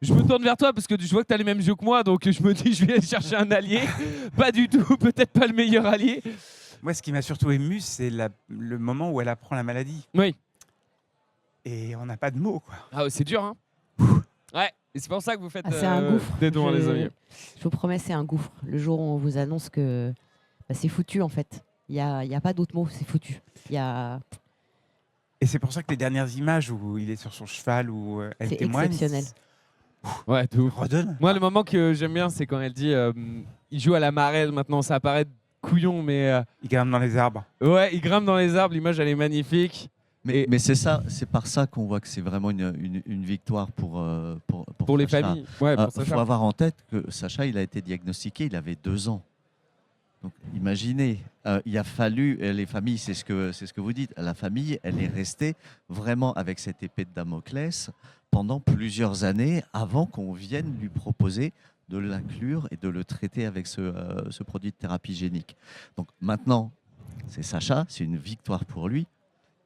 je me tourne vers toi parce que je vois que tu as les mêmes yeux que moi. Donc je me dis, je vais aller chercher un allié. Pas du tout, peut-être pas le meilleur allié.
Moi, ce qui m'a surtout ému, c'est le moment où elle apprend la maladie.
Oui.
Et on n'a pas de mots, quoi.
Ah, c'est dur, hein. Ouais. Et c'est pour ça que vous faites
c'est un gouffre.
Des dons, les amis.
Je vous promets, c'est un gouffre. Le jour où on vous annonce que c'est foutu, en fait. Il y a pas d'autre mot, c'est foutu.
Et c'est pour ça que les dernières images où il est sur son cheval, où elle témoigne...
C'est exceptionnel.
Ouais, tout.
Redonne.
Moi, le moment que j'aime bien, c'est quand elle dit il joue à la marelle. Maintenant, ça paraît couillon, mais...
Il grimpe dans les arbres.
Ouais, il grimpe dans les arbres. L'image, elle est magnifique.
Mais c'est ça, c'est par ça qu'on voit que c'est vraiment une victoire pour
les
Sacha.
familles. Ouais,
Il faut avoir en tête que Sacha, il a été diagnostiqué, il avait 2 ans. Donc, imaginez, il a fallu, les familles, c'est ce que vous dites, la famille, elle est restée vraiment avec cette épée de Damoclès pendant plusieurs années avant qu'on vienne lui proposer de l'inclure et de le traiter avec ce produit de thérapie génique. Donc maintenant, c'est Sacha, c'est une victoire pour lui.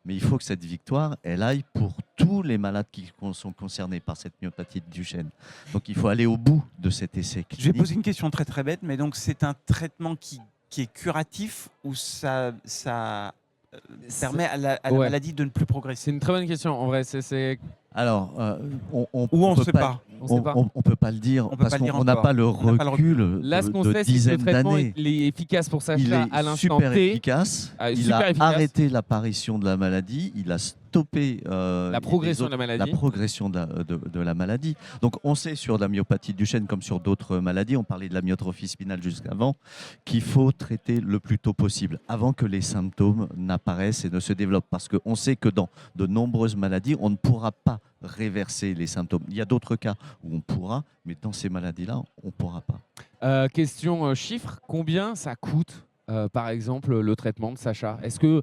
Mais il faut que cette victoire, elle aille pour tous les malades qui sont concernés par cette myopathie de Duchenne. Donc il faut aller au bout de cet essai clinique.
Je vais poser une question très très bête, mais donc c'est un traitement qui est curatif ou ça permet à la maladie de ne plus progresser?
C'est une très bonne question. En vrai,
Alors, on
ne sait pas.
On peut pas le dire parce qu'on n'a pas le recul.
Là, ce qu'on sait, c'est que le
dizaines
traitement
d'années.
il est efficace pour Sacha
Il
à
est
l'instant
super
T.
efficace. Il
super
a
efficace.
arrêté l'apparition de la maladie. Il a stoppé
la progression de la maladie.
La progression de la maladie. Donc, on sait sur la myopathie de Duchenne comme sur d'autres maladies, on parlait de la myotrophie spinale jusqu'avant, qu'il faut traiter le plus tôt possible, avant que les symptômes n'apparaissent et ne se développent. Parce qu'on sait que dans de nombreuses maladies, on ne pourra pas réverser les symptômes. Il y a d'autres cas où on pourra, mais dans ces maladies-là, on ne pourra pas.
Question chiffre, combien ça coûte par exemple le traitement de Sacha? Est-ce que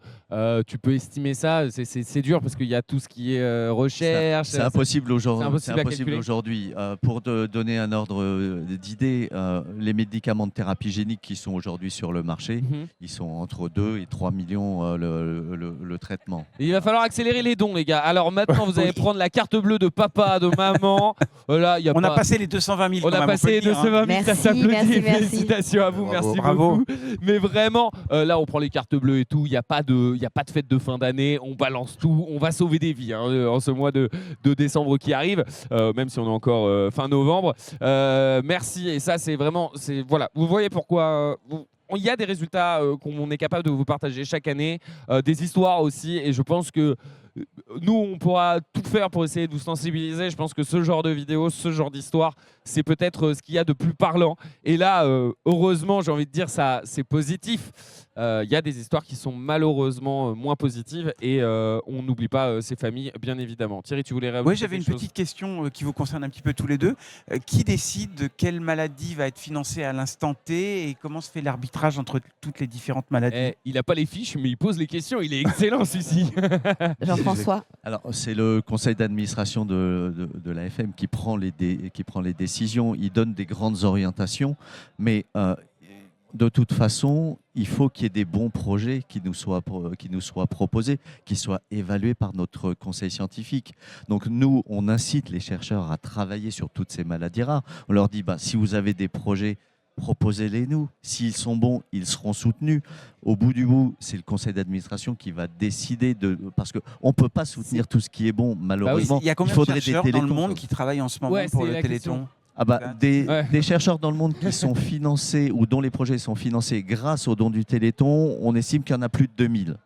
tu peux estimer ça? C'est dur parce qu'il y a tout ce qui est recherche.
C'est impossible aujourd'hui.
C'est impossible
aujourd'hui. Pour te donner un ordre d'idée, les médicaments de thérapie génique qui sont aujourd'hui sur le marché, ils sont entre 2 et 3 millions le traitement.
Et il va falloir accélérer les dons, les gars. Alors maintenant, vous allez prendre la carte bleue de papa, de maman. Là,
on a passé les 220 000.
On a passé les 220 000. Ça s'applaudit. Félicitations à vous.
Bravo,
merci
bravo.
beaucoup. Mais vraiment, là, on prend les cartes bleues et tout. Il n'y a pas de fête de fin d'année. On balance tout. On va sauver des vies en ce mois de décembre qui arrive, même si on est encore fin novembre. Merci. Et ça, c'est vraiment... Voilà. Vous voyez pourquoi... Il y a des résultats qu'on est capable de vous partager chaque année, des histoires aussi. Et je pense que nous, on pourra tout faire pour essayer de vous sensibiliser. Je pense que ce genre de vidéo, ce genre d'histoire, c'est peut-être ce qu'il y a de plus parlant. Et là, heureusement, j'ai envie de dire, ça, c'est positif. Il y a des histoires qui sont malheureusement moins positives et on n'oublie pas ces familles, bien évidemment. Thierry, tu voulais réagir?
Oui, j'avais une petite question qui vous concerne un petit peu tous les deux. Qui décide de quelle maladie va être financée à l'instant T et comment se fait l'arbitrage entre toutes les différentes maladies?
Il n'a pas les fiches, mais il pose les questions. Il est excellent, celui-ci.
Jean-François.
Alors, c'est le conseil d'administration de l'AFM qui prend les décisions. Il donne des grandes orientations, mais de toute façon, il faut qu'il y ait des bons projets qui nous soient proposés, qui soient évalués par notre conseil scientifique. Donc nous, on incite les chercheurs à travailler sur toutes ces maladies rares. On leur dit, si vous avez des projets, proposez-les nous. S'ils sont bons, ils seront soutenus. Au bout du bout, c'est le conseil d'administration qui va décider parce qu'on ne peut pas soutenir tout ce qui est bon, malheureusement.
Il y a combien de chercheurs dans le monde qui travaillent en ce moment pour le Téléthon ?
Des chercheurs dans le monde qui sont financés ou dont les projets sont financés grâce aux dons du Téléthon, on estime qu'il y en a plus de 2000.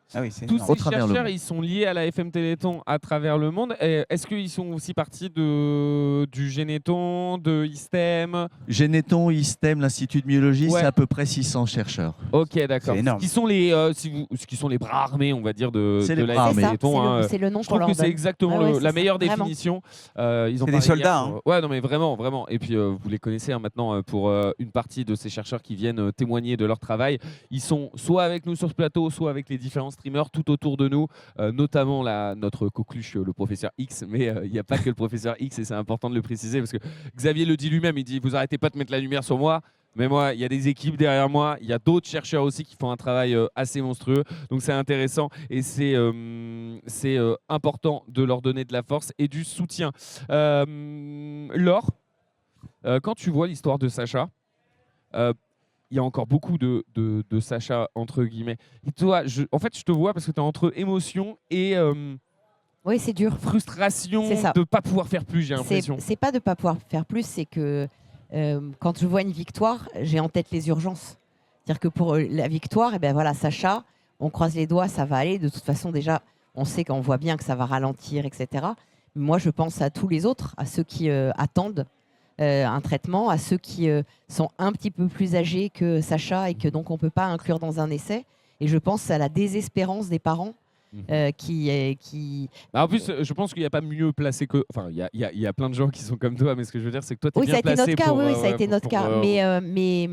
Tous ces chercheurs, ils sont liés à la FM Téléthon à travers le monde. Est-ce qu'ils sont aussi partis du Généthon, de ISTEM?
Généthon, ISTEM, l'Institut de myologie, c'est à peu près 600 chercheurs.
Ok, d'accord. Ce qui sont les bras armés, on va dire, de la FM Téléthon.
C'est le nom
Je trouve que c'est exactement la meilleure définition.
C'est des soldats.
Ouais, non, mais vraiment, vraiment. Et puis, vous les connaissez maintenant pour une partie de ces chercheurs qui viennent témoigner de leur travail. Ils sont soit avec nous sur ce plateau, soit avec les différents streamers tout autour de nous, notamment notre coqueluche, le professeur X, mais il n'y a pas que le professeur X et c'est important de le préciser parce que Xavier le dit lui-même, il dit vous arrêtez pas de mettre la lumière sur moi, mais moi il y a des équipes derrière moi, il y a d'autres chercheurs aussi qui font un travail assez monstrueux, donc c'est intéressant et c'est important de leur donner de la force et du soutien. Laure, quand tu vois l'histoire de Sacha, il y a encore beaucoup de Sacha, entre guillemets. Et toi, en fait, je te vois parce que tu es entre émotion et
oui, c'est dur.
Frustration de ne pas pouvoir faire plus, j'ai l'impression.
C'est pas de ne pas pouvoir faire plus, c'est que quand je vois une victoire, j'ai en tête les urgences. C'est-à-dire que pour la victoire, voilà, Sacha, on croise les doigts, ça va aller. De toute façon, déjà, on sait qu'on voit bien que ça va ralentir, etc. Moi, je pense à tous les autres, à ceux qui attendent un traitement, à ceux qui sont un petit peu plus âgés que Sacha et que donc on ne peut pas inclure dans un essai. Et je pense à la désespérance des parents qui...
En plus, je pense qu'il n'y a pas mieux placé que... Enfin, il y a plein de gens qui sont comme toi, mais ce que je veux dire, c'est que toi, tu es bien placé pour...
Oui, ça a été notre cas. Mais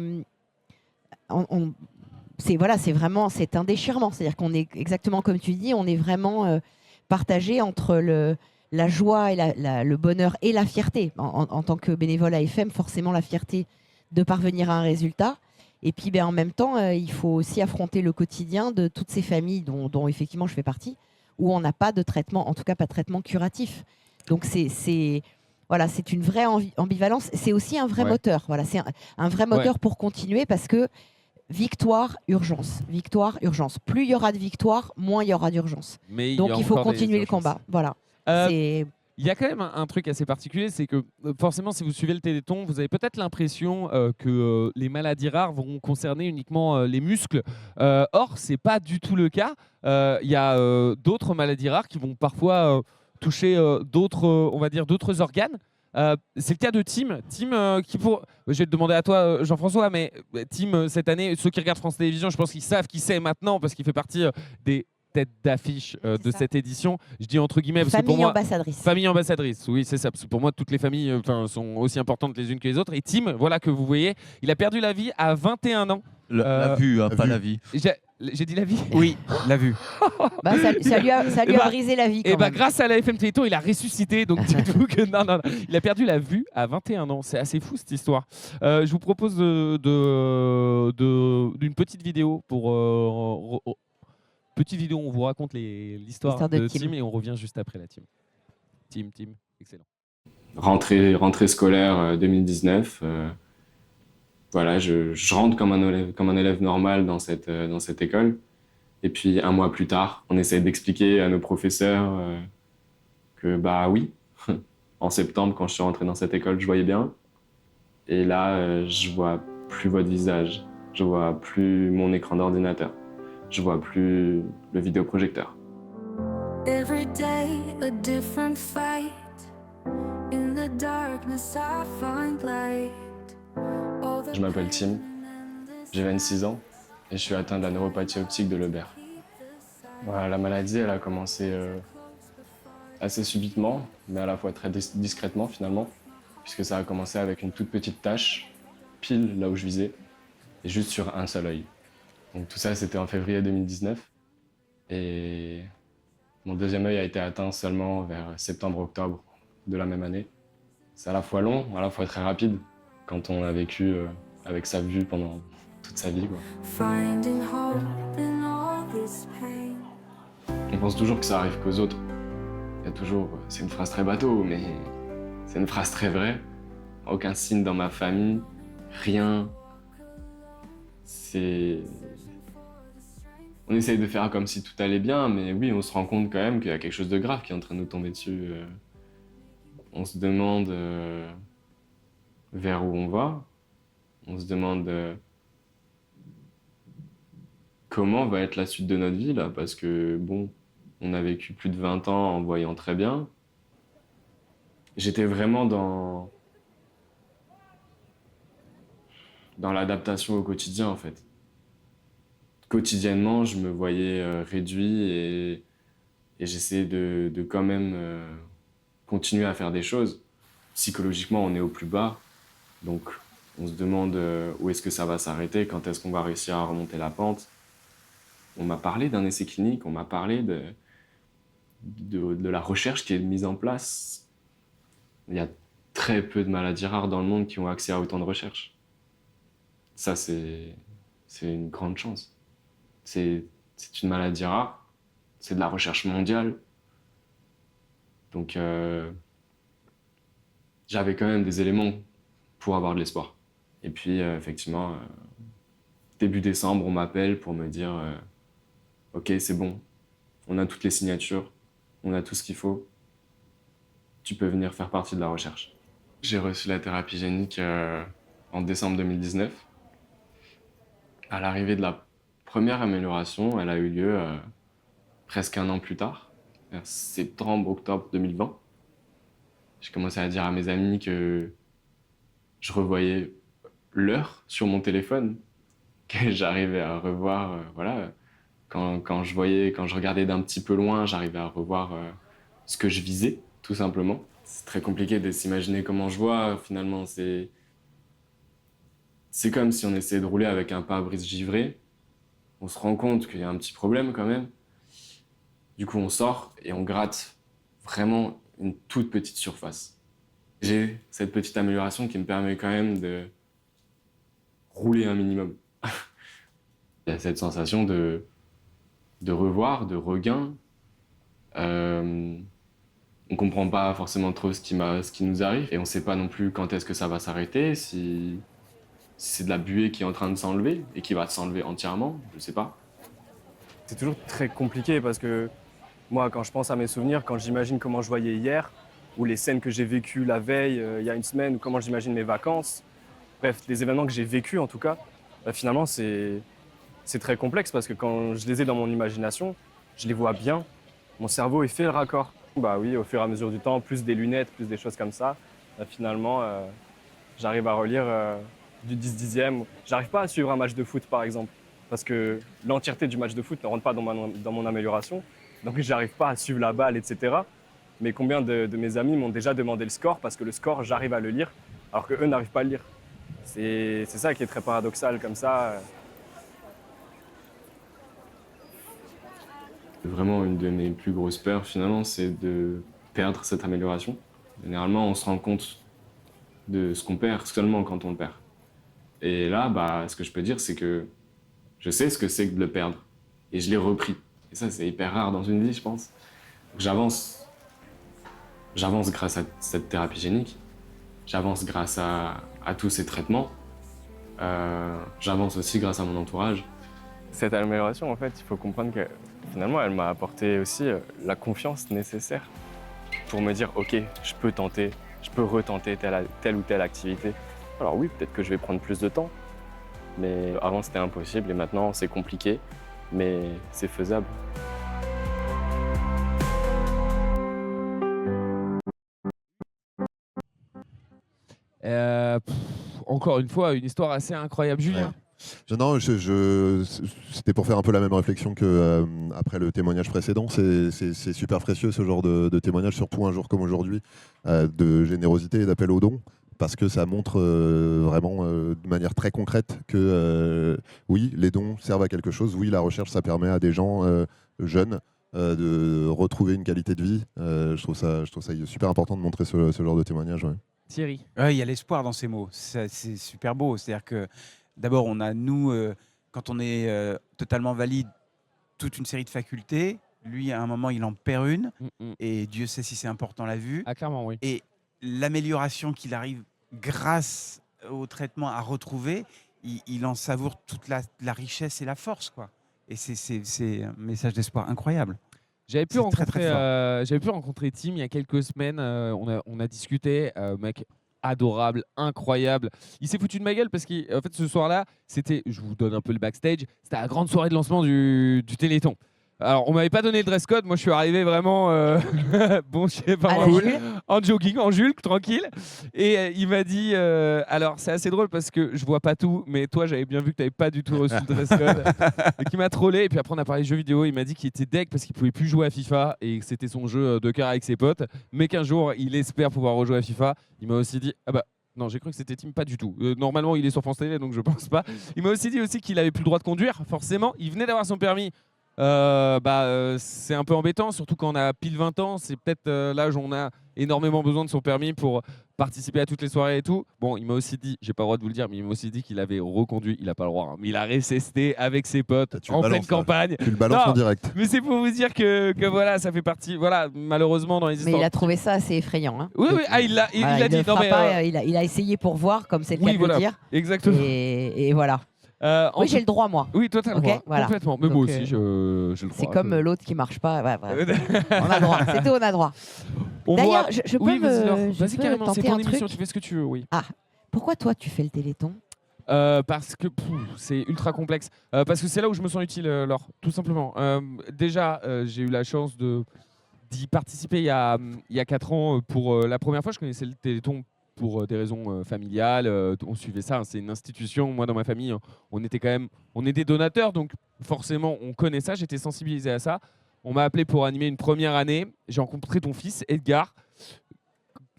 c'est vraiment un déchirement. C'est-à-dire qu'on est exactement comme tu dis, on est vraiment partagé entre la joie et le bonheur et la fierté. En tant que bénévole à FM, forcément la fierté de parvenir à un résultat. Et puis en même temps, il faut aussi affronter le quotidien de toutes ces familles dont effectivement je fais partie, où on n'a pas de traitement, en tout cas pas de traitement curatif. Donc c'est une vraie ambivalence. C'est aussi un vrai moteur. Voilà, c'est un vrai moteur pour continuer parce que victoire, urgence. Victoire, urgence. Plus il y aura de victoire, moins il y aura d'urgence. Donc il faut continuer le combat. Voilà.
Il y a quand même un truc assez particulier, c'est que forcément, si vous suivez le Téléthon, vous avez peut-être l'impression que les maladies rares vont concerner uniquement les muscles. Or, ce n'est pas du tout le cas. Il y a d'autres maladies rares qui vont parfois toucher d'autres organes. C'est le cas de Tim. Je vais te demander à toi, Jean-François, mais Tim, cette année, ceux qui regardent France Télévisions, je pense qu'ils savent qui c'est maintenant parce qu'il fait partie des tête d'affiche de cette édition. Je dis entre guillemets parce que pour moi, famille ambassadrice. Oui, c'est ça. Parce que pour moi, toutes les familles sont aussi importantes les unes que les autres. Et Tim, voilà que vous voyez, il a perdu la vie à 21 ans.
La vue, pas la vie.
J'ai dit la vie.
Oui, la vue.
Ça lui a brisé la vie.
Et grâce à la FM Téléthon, il a ressuscité. Donc dites-vous que non, il a perdu la vue à 21 ans. C'est assez fou cette histoire. Je vous propose d'une petite vidéo pour. Petite vidéo, on vous raconte l'histoire de Tim et on revient juste après la team. Tim, excellent.
Rentrée scolaire 2019. Voilà, je rentre comme un élève normal dans cette école. Et puis un mois plus tard, on essaie d'expliquer à nos professeurs que oui, en septembre, quand je suis rentré dans cette école, je voyais bien. Et là, je vois plus votre visage, je vois plus mon écran d'ordinateur. Je vois plus le vidéoprojecteur. Je m'appelle Tim, j'ai 26 ans et je suis atteint de la neuropathie optique de Leber. Voilà, la maladie, elle a commencé assez subitement, mais à la fois très discrètement finalement, puisque ça a commencé avec une toute petite tache, pile là où je visais, et juste sur un seul œil. Donc tout ça, c'était en février 2019. Et mon deuxième œil a été atteint seulement vers septembre-octobre de la même année. C'est à la fois long, à la fois très rapide, quand on a vécu avec sa vue pendant toute sa vie, quoi. On pense toujours que ça arrive qu'aux autres. Il y a toujours, c'est une phrase très bateau, mais c'est une phrase très vraie. Aucun signe dans ma famille, rien. On essaye de faire comme si tout allait bien, mais oui, on se rend compte quand même qu'il y a quelque chose de grave qui est en train de nous tomber dessus. On se demande vers où on va. On se demande comment va être la suite de notre vie, là, parce que, bon, on a vécu plus de 20 ans en voyant très bien. J'étais vraiment dans l'adaptation au quotidien, en fait. Quotidiennement, je me voyais réduit et j'essayais de quand même continuer à faire des choses. Psychologiquement, on est au plus bas, donc on se demande où est-ce que ça va s'arrêter, quand est-ce qu'on va réussir à remonter la pente. On m'a parlé d'un essai clinique, on m'a parlé de la recherche qui est mise en place. Il y a très peu de maladies rares dans le monde qui ont accès à autant de recherche. Ça, c'est une grande chance. C'est une maladie rare, c'est de la recherche mondiale. Donc, j'avais quand même des éléments pour avoir de l'espoir. Et puis, effectivement, début décembre, on m'appelle pour me dire « Ok, c'est bon, on a toutes les signatures, on a tout ce qu'il faut, tu peux venir faire partie de la recherche. » J'ai reçu la thérapie génique en décembre 2019. À l'arrivée de la première amélioration, elle a eu lieu presque un an plus tard, vers septembre-octobre 2020. J'ai commencé à dire à mes amis que je revoyais l'heure sur mon téléphone, que j'arrivais à revoir, voilà. Quand je regardais d'un petit peu loin, j'arrivais à revoir ce que je visais, tout simplement. C'est très compliqué de s'imaginer comment je vois, finalement. C'est comme si on essayait de rouler avec un pare-brise givré. On se rend compte qu'il y a un petit problème quand même. Du coup, on sort et on gratte vraiment une toute petite surface. J'ai cette petite amélioration qui me permet quand même de rouler un minimum. Il y a cette sensation de revoir, de regain. On comprend pas forcément trop ce qui nous arrive et on sait pas non plus quand est-ce que ça va s'arrêter, si c'est de la buée qui est en train de s'enlever et qui va s'enlever entièrement, je sais pas.
C'est toujours très compliqué parce que moi, quand je pense à mes souvenirs, quand j'imagine comment je voyais hier, ou les scènes que j'ai vécues la veille, il y a une semaine, ou comment j'imagine mes vacances, bref, les événements que j'ai vécus en tout cas, finalement c'est très complexe parce que quand je les ai dans mon imagination, je les vois bien, mon cerveau il fait le raccord. Bah oui, au fur et à mesure du temps, plus des lunettes, plus des choses comme ça, finalement j'arrive à relire du 10/10e. J'arrive pas à suivre un match de foot par exemple, parce que l'entièreté du match de foot ne rentre pas dans mon amélioration, donc j'arrive pas à suivre la balle, etc. Mais combien de mes amis m'ont déjà demandé le score parce que le score, j'arrive à le lire, alors qu'eux n'arrivent pas à le lire. C'est ça qui est très paradoxal comme ça.
Vraiment, une de mes plus grosses peurs, finalement, c'est de perdre cette amélioration. Généralement, on se rend compte de ce qu'on perd seulement quand on le perd. Et là, bah, ce que je peux dire, c'est que je sais ce que c'est que de le perdre. Et je l'ai repris. Et ça, c'est hyper rare dans une vie, je pense. J'avance grâce à cette thérapie génique. J'avance grâce à tous ces traitements. J'avance aussi grâce à mon entourage.
Cette amélioration, en fait, il faut comprendre que finalement, elle m'a apporté aussi la confiance nécessaire pour me dire « Ok, je peux tenter, je peux retenter telle ou telle activité. » Alors oui, peut-être que je vais prendre plus de temps, mais avant c'était impossible et maintenant c'est compliqué, mais c'est faisable.
Encore une fois, une histoire assez incroyable. Julien.
Ouais. Non, c'était pour faire un peu la même réflexion que après le témoignage précédent. C'est super précieux ce genre de témoignage, surtout un jour comme aujourd'hui, de générosité et d'appel aux dons, parce que ça montre vraiment de manière très concrète que oui, les dons servent à quelque chose. Oui, la recherche, ça permet à des gens jeunes de retrouver une qualité de vie. Je trouve ça super important de montrer ce genre de témoignage. Ouais.
Thierry.
Il y a l'espoir dans ces mots. C'est super beau. C'est-à-dire que d'abord, on a, nous, quand on est totalement valide, toute une série de facultés. Lui, à un moment, il en perd une. Et Dieu sait si c'est important la vue.
Ah, clairement, oui.
Et l'amélioration qu'il arrive grâce au traitement à retrouver, il en savoure toute la richesse et la force, quoi. Et c'est un message d'espoir incroyable.
J'avais pu rencontrer Tim il y a quelques semaines. On a discuté. Mec adorable, incroyable. Il s'est foutu de ma gueule parce qu'en fait, ce soir-là, c'était, je vous donne un peu le backstage, c'était la grande soirée de lancement du Téléthon. Alors, on m'avait pas donné le dress code. Moi, je suis arrivé vraiment bon, je sais pas, en jogging, en Jules, tranquille. Et il m'a dit alors, c'est assez drôle parce que je vois pas tout, mais toi, j'avais bien vu que tu n'avais pas du tout reçu le dress code. Et qui m'a trollé. Et puis après, on a parlé de jeux vidéo. Il m'a dit qu'il était deg parce qu'il pouvait plus jouer à FIFA et que c'était son jeu de cœur avec ses potes. Mais qu'un jour, il espère pouvoir rejouer à FIFA. Il m'a aussi dit ah bah. Non, j'ai cru que c'était Tim, pas du tout. Normalement, il est sur France Télé, donc je pense pas. Il m'a aussi dit qu'il avait plus le droit de conduire, forcément. Il venait d'avoir son permis. C'est un peu embêtant, surtout quand on a pile 20 ans. C'est peut-être l'âge où on a énormément besoin de son permis pour participer à toutes les soirées et tout. Bon, il m'a aussi dit, j'ai pas le droit de vous le dire, mais il m'a aussi dit qu'il avait reconduit. Il a pas le droit, hein, mais il a récessé avec ses potes en pleine campagne.
Tu le balances en direct.
Mais c'est pour vous dire que voilà, ça fait partie. Voilà, malheureusement dans les histoires.
Mais il a trouvé ça assez effrayant. Hein.
Oui, ah, il l'a dit. Non, mais,
il a essayé pour voir, comme c'est le cas de le dire.
Exactement.
Et voilà.
Oui,
j'ai le droit, moi.
Oui, toi, tu as le droit.
Voilà.
Complètement. Mais moi aussi, j'ai le droit.
C'est comme l'autre qui marche pas. Ouais, on a le droit. C'est tout, on a le droit. D'ailleurs, je peux
vas-y, carrément, c'est ton émission, tu fais ce que tu veux, oui.
Ah, pourquoi toi, tu fais le Téléthon ?
Parce que c'est ultra complexe. Parce que c'est là où je me sens utile, Laure, tout simplement. Déjà, j'ai eu la chance d'y participer il y a 4 ans pour la première fois. Je connaissais le Téléthon pour des raisons familiales, on suivait ça, hein, c'est une institution. Moi, dans ma famille, on était donateurs, donc forcément, on connaît ça. J'étais sensibilisé à ça. On m'a appelé pour animer une première année. J'ai rencontré ton fils, Edgar.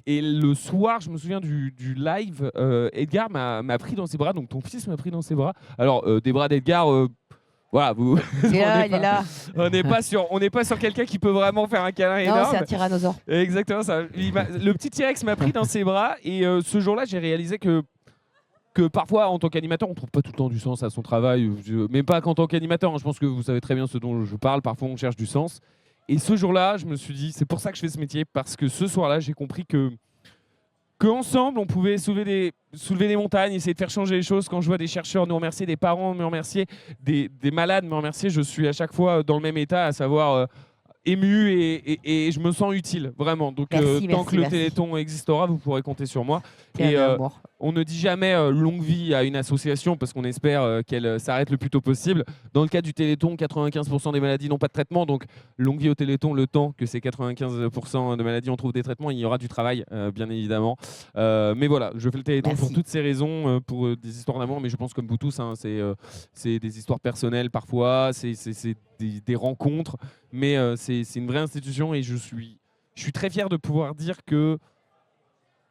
Et le soir, je me souviens du live, Edgar m'a pris dans ses bras, donc ton fils m'a pris dans ses bras. Alors, des bras d'Edgar... voilà,
il est là.
On n'est pas sur quelqu'un qui peut vraiment faire un câlin énorme.
Non, c'est un tyrannosaure.
Exactement ça. Le petit T-Rex m'a pris dans ses bras et ce jour-là, j'ai réalisé que parfois, en tant qu'animateur, on ne trouve pas tout le temps du sens à son travail. Même pas qu'en tant qu'animateur. Hein, je pense que vous savez très bien ce dont je parle. Parfois, on cherche du sens. Et ce jour-là, je me suis dit, c'est pour ça que je fais ce métier, parce que ce soir-là, j'ai compris qu'ensemble, on pouvait soulever des montagnes, essayer de faire changer les choses. Quand je vois des chercheurs nous remercier, des parents me remercier, des malades me remercier, je suis à chaque fois dans le même état, à savoir ému et je me sens utile, vraiment. Donc tant que le Téléthon existera, vous pourrez compter sur moi. Et on ne dit jamais longue vie à une association parce qu'on espère qu'elle s'arrête le plus tôt possible. Dans le cas du Téléthon, 95% des maladies n'ont pas de traitement. Donc longue vie au Téléthon, le temps que ces 95% de maladies on trouve des traitements, il y aura du travail, bien évidemment. Mais voilà, je fais le Téléthon pour toutes ces raisons, pour des histoires d'amour, mais je pense comme vous tous, hein, c'est des histoires personnelles parfois, c'est des rencontres, mais c'est une vraie institution et je suis très fier de pouvoir dire que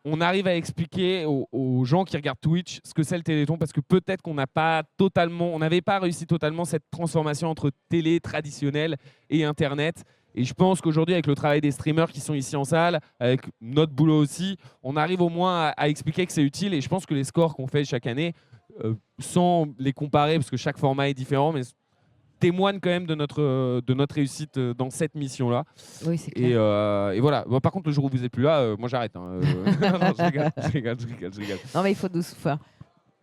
on arrive à expliquer aux gens qui regardent Twitch ce que c'est le Téléthon, parce que peut-être qu'on n'avait pas réussi totalement cette transformation entre télé traditionnelle et Internet. Et je pense qu'aujourd'hui, avec le travail des streamers qui sont ici en salle, avec notre boulot aussi, on arrive au moins à expliquer que c'est utile. Et je pense que les scores qu'on fait chaque année, sans les comparer, parce que chaque format est différent, mais témoigne quand même de notre réussite dans cette mission-là.
Oui, c'est clair.
Et voilà. Bon, par contre, le jour où vous n'êtes plus là, moi j'arrête. Hein. Non, je rigole.
Non, mais il faut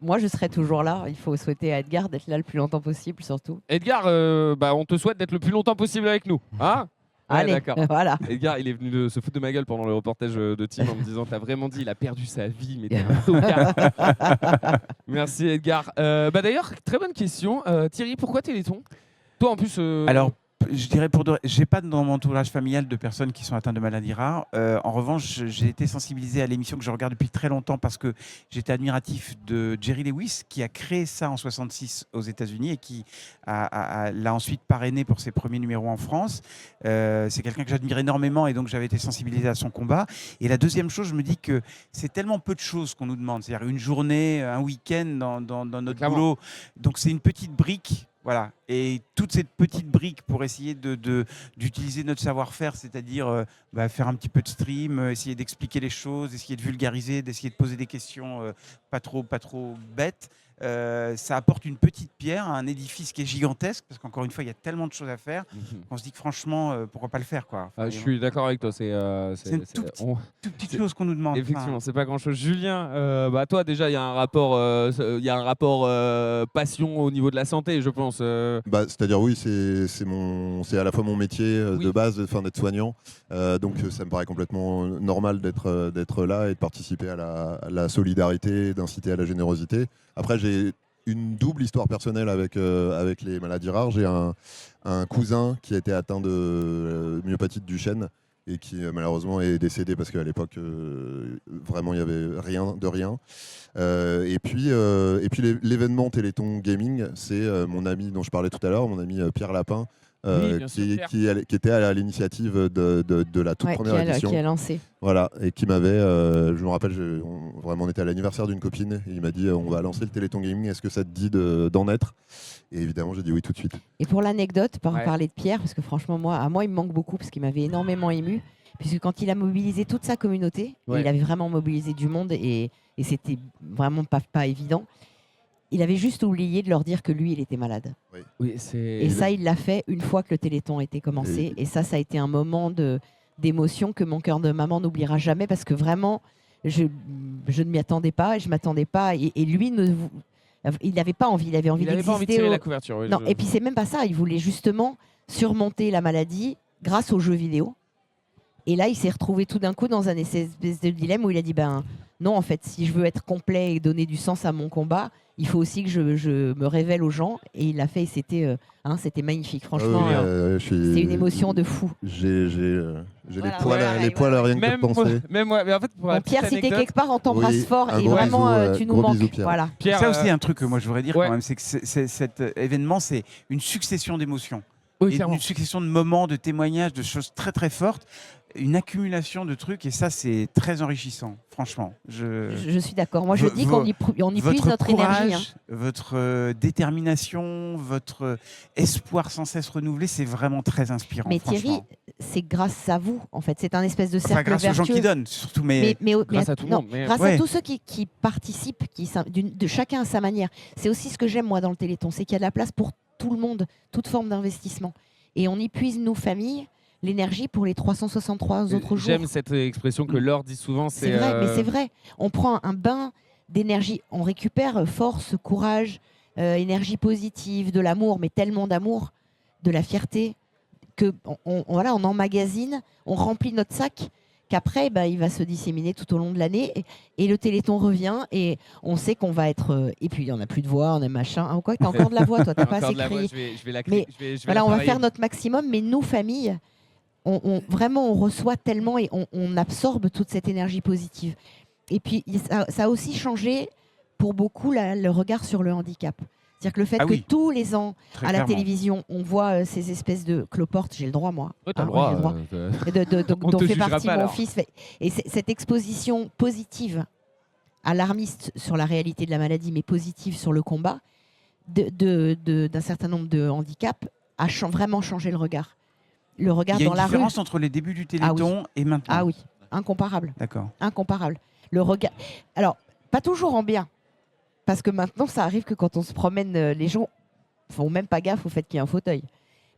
moi, je serai toujours là. Il faut souhaiter à Edgar d'être là le plus longtemps possible, surtout.
Edgar, on te souhaite d'être le plus longtemps possible avec nous. Hein? Ouais,
allez,
d'accord.
Voilà.
Edgar, il est venu se foutre de ma gueule pendant le reportage de Tim en me disant t'as vraiment dit il a perdu sa vie, mais t'es un tocard. Merci Edgar. D'ailleurs, très bonne question. Thierry, pourquoi Téléthon? Toi en plus...
Alors, je dirais j'ai pas dans mon entourage familial de personnes qui sont atteintes de maladies rares. En revanche, j'ai été sensibilisé à l'émission que je regarde depuis très longtemps parce que j'étais admiratif de Jerry Lewis qui a créé ça en 66 aux États-Unis et qui l'a ensuite parrainé pour ses premiers numéros en France. C'est quelqu'un que j'admire énormément et donc j'avais été sensibilisé à son combat. Et la deuxième chose, je me dis que c'est tellement peu de choses qu'on nous demande. C'est-à-dire une journée, un week-end dans notre boulot. Donc c'est une petite brique. Voilà. Et toute cette petite brique pour essayer d'utiliser notre savoir-faire, c'est-à-dire faire un petit peu de stream, essayer d'expliquer les choses, essayer de vulgariser, d'essayer de poser des questions pas trop bêtes. Ça apporte une petite pierre à un édifice qui est gigantesque, parce qu'encore une fois, il y a tellement de choses à faire qu'on se dit que franchement, pourquoi pas le faire, quoi.
Je suis d'accord avec toi. C'est
une toute petite chose qu'on nous demande.
Effectivement, c'est pas grand-chose. Julien, toi déjà, il y a un rapport, passion au niveau de la santé, je pense.
C'est-à-dire oui, c'est à la fois mon métier de base, d'être soignant. Donc ça me paraît complètement normal d'être là et de participer à la solidarité, d'inciter à la générosité. Après, j'ai une double histoire personnelle avec les maladies rares. J'ai un cousin qui a été atteint de myopathie de Duchenne et qui malheureusement est décédé parce qu'à l'époque, vraiment, il n'y avait rien de rien. Et puis l'événement Téléthon Gaming, c'est mon ami dont je parlais tout à l'heure, mon ami Pierre Lapin, qui était à l'initiative de la toute première édition.
Qui a lancé.
Voilà, et qui m'avait, je me rappelle, vraiment on était à l'anniversaire d'une copine, et il m'a dit on va lancer le Téléthon Gaming, est-ce que ça te dit d'en être? Et évidemment j'ai dit oui tout de suite.
Et pour l'anecdote, parler de Pierre, parce que franchement moi il me manque beaucoup, parce qu'il m'avait énormément ému, puisque quand il a mobilisé toute sa communauté, et il avait vraiment mobilisé du monde, et c'était vraiment pas évident. Il avait juste oublié de leur dire que lui, il était malade. Et ça, il l'a fait une fois que le Téléthon était commencé. Et ça a été un moment d'émotion que mon cœur de maman n'oubliera jamais, parce que vraiment, je ne m'y attendais pas, je m'attendais pas. Et lui, il n'avait pas envie. Il avait envie d'exister.
Il n'avait pas envie de tirer la couverture.
Non, et puis c'est même pas ça. Il voulait justement surmonter la maladie grâce aux jeux vidéo. Et là, il s'est retrouvé tout d'un coup dans un espèce de dilemme où il a dit non, en fait, si je veux être complet et donner du sens à mon combat, il faut aussi que je me révèle aux gens. Et il l'a fait, et c'était magnifique. Franchement, c'est une émotion de fou.
J'ai les poils rien que de penser.
Même moi, mais en fait,
Pierre, si t'es quelque part, on t'embrasse fort et vraiment, tu nous manques. Voilà.
Pierre, ça aussi, un truc que moi je voudrais dire quand même, c'est que cet événement, c'est une succession d'émotions. Une succession de moments, de témoignages, de choses très très fortes, une accumulation de trucs, et ça c'est très enrichissant, franchement.
Je suis d'accord. Moi je dis qu'on y puise notre
courage,
énergie.
Votre détermination, votre espoir sans cesse renouvelé, c'est vraiment très inspirant.
Mais Thierry, c'est grâce à vous, en fait. C'est un espèce de cercle
grâce
vertueux.
aux gens qui donnent, surtout. Mais
grâce à tout le monde.
Grâce à tous ceux qui participent, de chacun à sa manière. C'est aussi ce que j'aime moi dans le Téléthon, c'est qu'il y a de la place pour tout le monde, toute forme d'investissement. Et on y puise, nous, familles, l'énergie pour les 363 autres jours.
J'aime cette expression que Laure dit souvent.
C'est vrai, mais c'est vrai. On prend un bain d'énergie, on récupère force, courage, énergie positive, de l'amour, mais tellement d'amour, de la fierté, que on emmagasine, on remplit notre sac, qu'après, il va se disséminer tout au long de l'année. Et le Téléthon revient, et on sait qu'on va être... et puis, il n'y en a plus de voix, on est machin. Ah, quoi, tu as encore de la voix, toi, tu n'as pas assez crié.
Je vais la crier.
Mais on va faire notre maximum, mais nous, familles, vraiment, on reçoit tellement et on absorbe toute cette énergie positive. Et puis, ça a aussi changé, pour beaucoup, le regard sur le handicap. C'est-à-dire que le fait que tous les ans, à la télévision, on voit ces espèces de cloportes, j'ai le droit, moi.
T'as le droit.
Dont fait partie mon fils. Et cette exposition positive, alarmiste sur la réalité de la maladie, mais positive sur le combat, d'un certain nombre de handicaps, a vraiment changé le regard. Le regard dans la rue.
Il y a une différence entre les débuts du Téléthon et maintenant.
Ah oui, incomparable.
D'accord.
Incomparable. Le regard. Alors, pas toujours en bien. Parce que maintenant, ça arrive que quand on se promène, les gens font même pas gaffe au fait qu'il y ait un fauteuil.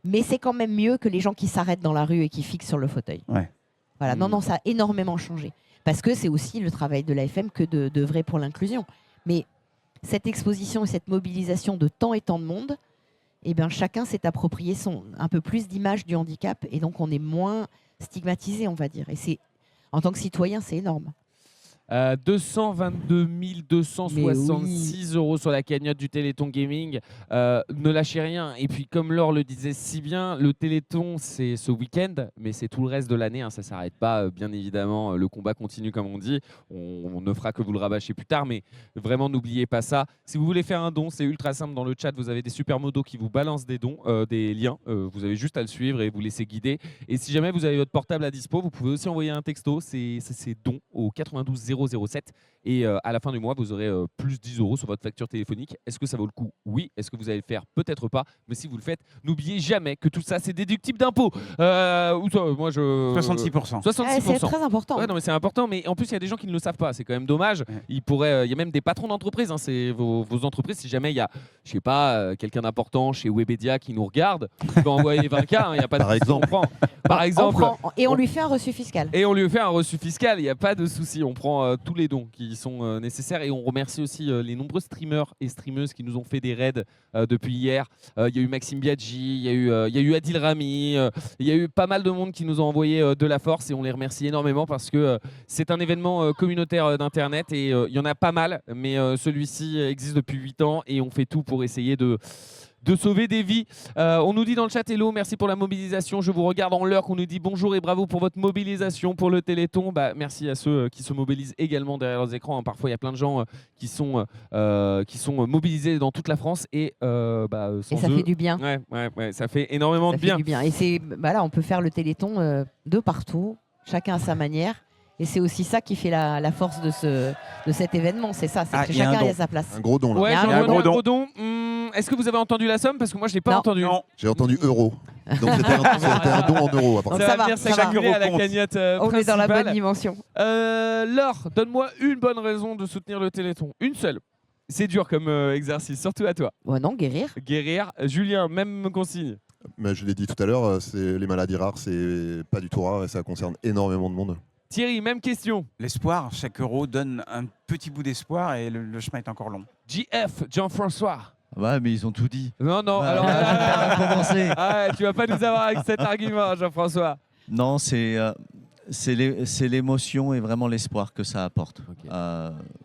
Mais c'est quand même mieux que les gens qui s'arrêtent dans la rue et qui fixent sur le fauteuil.
Ouais.
Voilà. Non, ça a énormément changé. Parce que c'est aussi le travail de l'AFM que d'œuvrer pour l'inclusion. Mais cette exposition et cette mobilisation de tant et tant de monde, chacun s'est approprié un peu plus d'image du handicap, et donc on est moins stigmatisé, on va dire. Et en tant que citoyen, c'est énorme.
222 266 € sur la cagnotte du Téléthon Gaming. Ne lâchez rien. Et puis, comme Laure le disait si bien, le Téléthon, c'est ce week-end, mais c'est tout le reste de l'année. Ça ne s'arrête pas, bien évidemment. Le combat continue, comme on dit. On ne fera que vous le rabâcher plus tard, mais vraiment, n'oubliez pas ça. Si vous voulez faire un don, c'est ultra simple. Dans le chat, vous avez des super modos qui vous balancent des dons, des liens. Vous avez juste à le suivre et vous laisser guider. Et si jamais vous avez votre portable à dispo, vous pouvez aussi envoyer un texto. C'est don au 92 007 et à la fin du mois, vous aurez plus 10 € sur votre facture téléphonique. Est-ce que ça vaut le coup? Oui. Est-ce que vous allez le faire? Peut-être pas. Mais si vous le faites, n'oubliez jamais que tout ça, c'est déductible d'impôts. Moi,
66%.
66%.
C'est très important.
Ouais, non, mais c'est important. Mais en plus, il y a des gens qui ne le savent pas. C'est quand même dommage. Il y a même des patrons d'entreprise. C'est vos entreprises. Si jamais il y a, je sais pas, quelqu'un d'important chez Webedia qui nous regarde, tu peux envoyer 20K. Il y a pas de
Par exemple.
Par exemple.
On lui fait un reçu fiscal.
Et on lui fait un reçu fiscal. Il n'y a pas de souci. On prend tous les dons qui sont nécessaires et on remercie aussi les nombreux streamers et streameuses qui nous ont fait des raids depuis hier. Il y a eu Maxime Biaggi, il y a eu Adil Rami, il y a eu pas mal de monde qui nous ont envoyé de la force et on les remercie énormément parce que c'est un événement communautaire d'internet et il y en a pas mal, mais celui-ci existe depuis 8 ans et on fait tout pour essayer de sauver des vies. On nous dit dans le chat, hello, merci pour la mobilisation. Je vous regarde en l'heure qu'on nous dit bonjour et bravo pour votre mobilisation pour le Téléthon. Merci à ceux qui se mobilisent également derrière leurs écrans. Parfois, il y a plein de gens qui sont mobilisés dans toute la France et
ça fait du bien.
Ouais, ça fait énormément de bien.
Du bien. Et là, on peut faire le Téléthon de partout, chacun à sa manière. Et c'est aussi ça qui fait la force de cet événement. C'est ça, c'est que chacun a sa place.
Un gros don là.
Ouais,
un gros don.
Est-ce que vous avez entendu la somme? Parce que moi, je ne l'ai pas entendu.
Non. J'ai entendu euro. Donc c'était un don en euros.
Ça va venir s'accumuler à la cagnotte
On est dans la bonne dimension.
Laure, donne-moi une bonne raison de soutenir le Téléthon. Une seule. C'est dur comme exercice, surtout à toi.
Non, guérir.
Guérir. Julien, même consigne.
Mais je l'ai dit tout à l'heure, les maladies rares, c'est pas du tout rare et ça concerne énormément de monde.
Thierry, même question.
L'espoir, chaque euro donne un petit bout d'espoir et le chemin est encore long.
JF, Jean-François.
Ouais, mais ils ont tout dit.
Non, alors
commencer.
Tu vas pas nous avoir avec cet argument, Jean-François.
Non, c'est l'émotion et vraiment l'espoir que ça apporte.
Okay.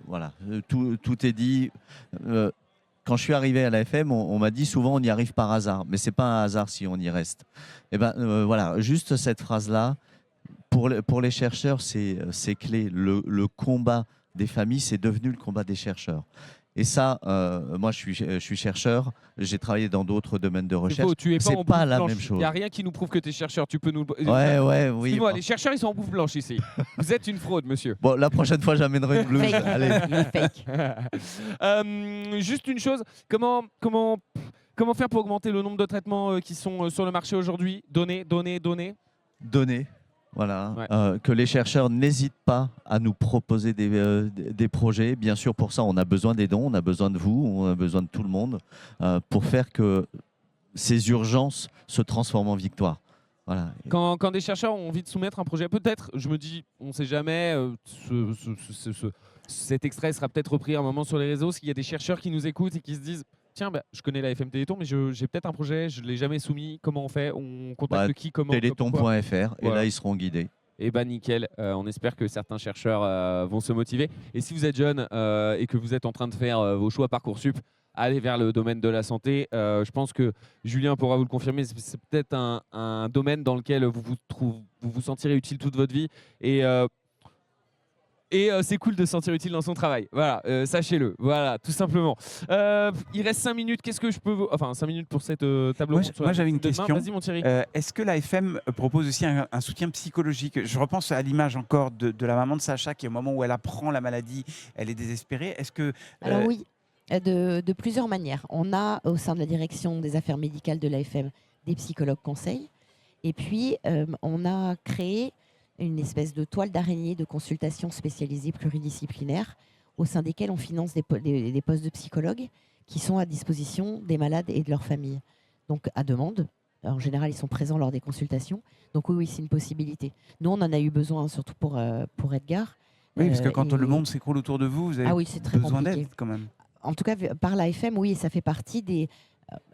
Voilà, tout est dit. Quand je suis arrivé à la FM, on m'a dit souvent on y arrive par hasard, mais c'est pas un hasard si on y reste. Et voilà, juste cette phrase-là. Pour les chercheurs, c'est clé. Le combat des familles, c'est devenu le combat des chercheurs. Et ça, moi, je suis chercheur. J'ai travaillé dans d'autres domaines de recherche.
C'est
pas la même chose.
Il n'y a rien qui nous prouve que tu es chercheur. Tu peux nous.
Oui.
Excuse-moi, les chercheurs, ils sont en bouffe blanche ici. Vous êtes une fraude, monsieur.
Bon, la prochaine fois, j'amènerai une blouse. Allez.
Fake.
Juste une chose. Comment faire pour augmenter le nombre de traitements qui sont sur le marché aujourd'hui? Donner.
Voilà, que les chercheurs n'hésitent pas à nous proposer des projets. Bien sûr, pour ça, on a besoin des dons, on a besoin de vous, on a besoin de tout le monde pour faire que ces urgences se transforment en victoire. Voilà.
Quand des chercheurs ont envie de soumettre un projet, peut-être, je me dis, on ne sait jamais, cet extrait sera peut-être repris à un moment sur les réseaux, s'il y a des chercheurs qui nous écoutent et qui se disent tiens, je connais la FM Téléthon, mais j'ai peut-être un projet, je ne l'ai jamais soumis. Comment on fait? On contacte qui? Comment?
Téléthon.fr et là, ils seront guidés.
Eh ben nickel, on espère que certains chercheurs vont se motiver. Et si vous êtes jeune et que vous êtes en train de faire vos choix Parcoursup, allez vers le domaine de la santé. Je pense que Julien pourra vous le confirmer, c'est peut-être un domaine dans lequel vous vous sentirez utile toute votre vie. Et c'est cool de se sentir utile dans son travail. Voilà, sachez-le. Voilà, tout simplement. Il reste 5 minutes. Qu'est-ce que je peux... Enfin, 5 minutes pour cette table ronde.
Moi, j'avais une question.
Vas-y, mon Thierry.
Est-ce que la FM propose aussi un soutien psychologique? Je repense à l'image encore de la maman de Sacha qui, au moment où elle apprend la maladie, elle est désespérée. Est-ce que...
Alors oui, de plusieurs manières. On a, au sein de la direction des affaires médicales de l'AFM, des psychologues conseils. Et puis, on a créé une espèce de toile d'araignée de consultations spécialisées pluridisciplinaires au sein desquelles on finance des postes de psychologues qui sont à disposition des malades et de leurs familles. Donc à demande, en général ils sont présents lors des consultations. Donc oui, c'est une possibilité. Nous on en a eu besoin surtout pour Edgar.
Oui, parce que quand le monde s'écroule autour de vous, vous avez besoin d'aide quand même.
En tout cas, par l'AFM, oui, ça fait partie des,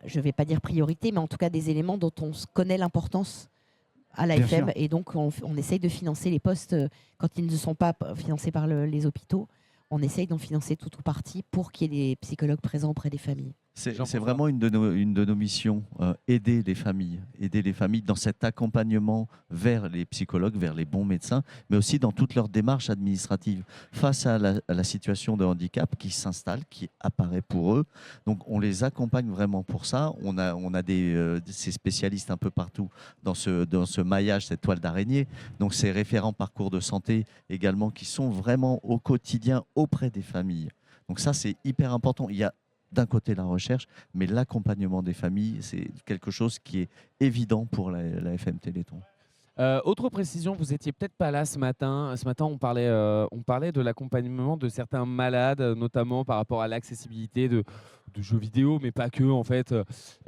je ne vais pas dire priorité, mais en tout cas des éléments dont on connaît l'importance à l'AFM, et donc on essaye de financer les postes quand ils ne sont pas financés par les hôpitaux. On essaye d'en financer tout ou partie pour qu'il y ait des psychologues présents auprès des familles.
C'est vraiment une de nos missions, aider les familles dans cet accompagnement vers les psychologues, vers les bons médecins, mais aussi dans toute leur démarche administrative face à la situation de handicap qui s'installe, qui apparaît pour eux. Donc on les accompagne vraiment pour ça. On a ces spécialistes un peu partout dans ce maillage, cette toile d'araignée. Donc ces référents parcours de santé également qui sont vraiment au quotidien auprès des familles. Donc ça, c'est hyper important. Il y a d'un côté la recherche, mais l'accompagnement des familles, c'est quelque chose qui est évident pour la FM Téléthon.
Autre précision, vous n'étiez peut-être pas là ce matin. Ce matin, on parlait de l'accompagnement de certains malades, notamment par rapport à l'accessibilité de jeux vidéo, mais pas que. En fait,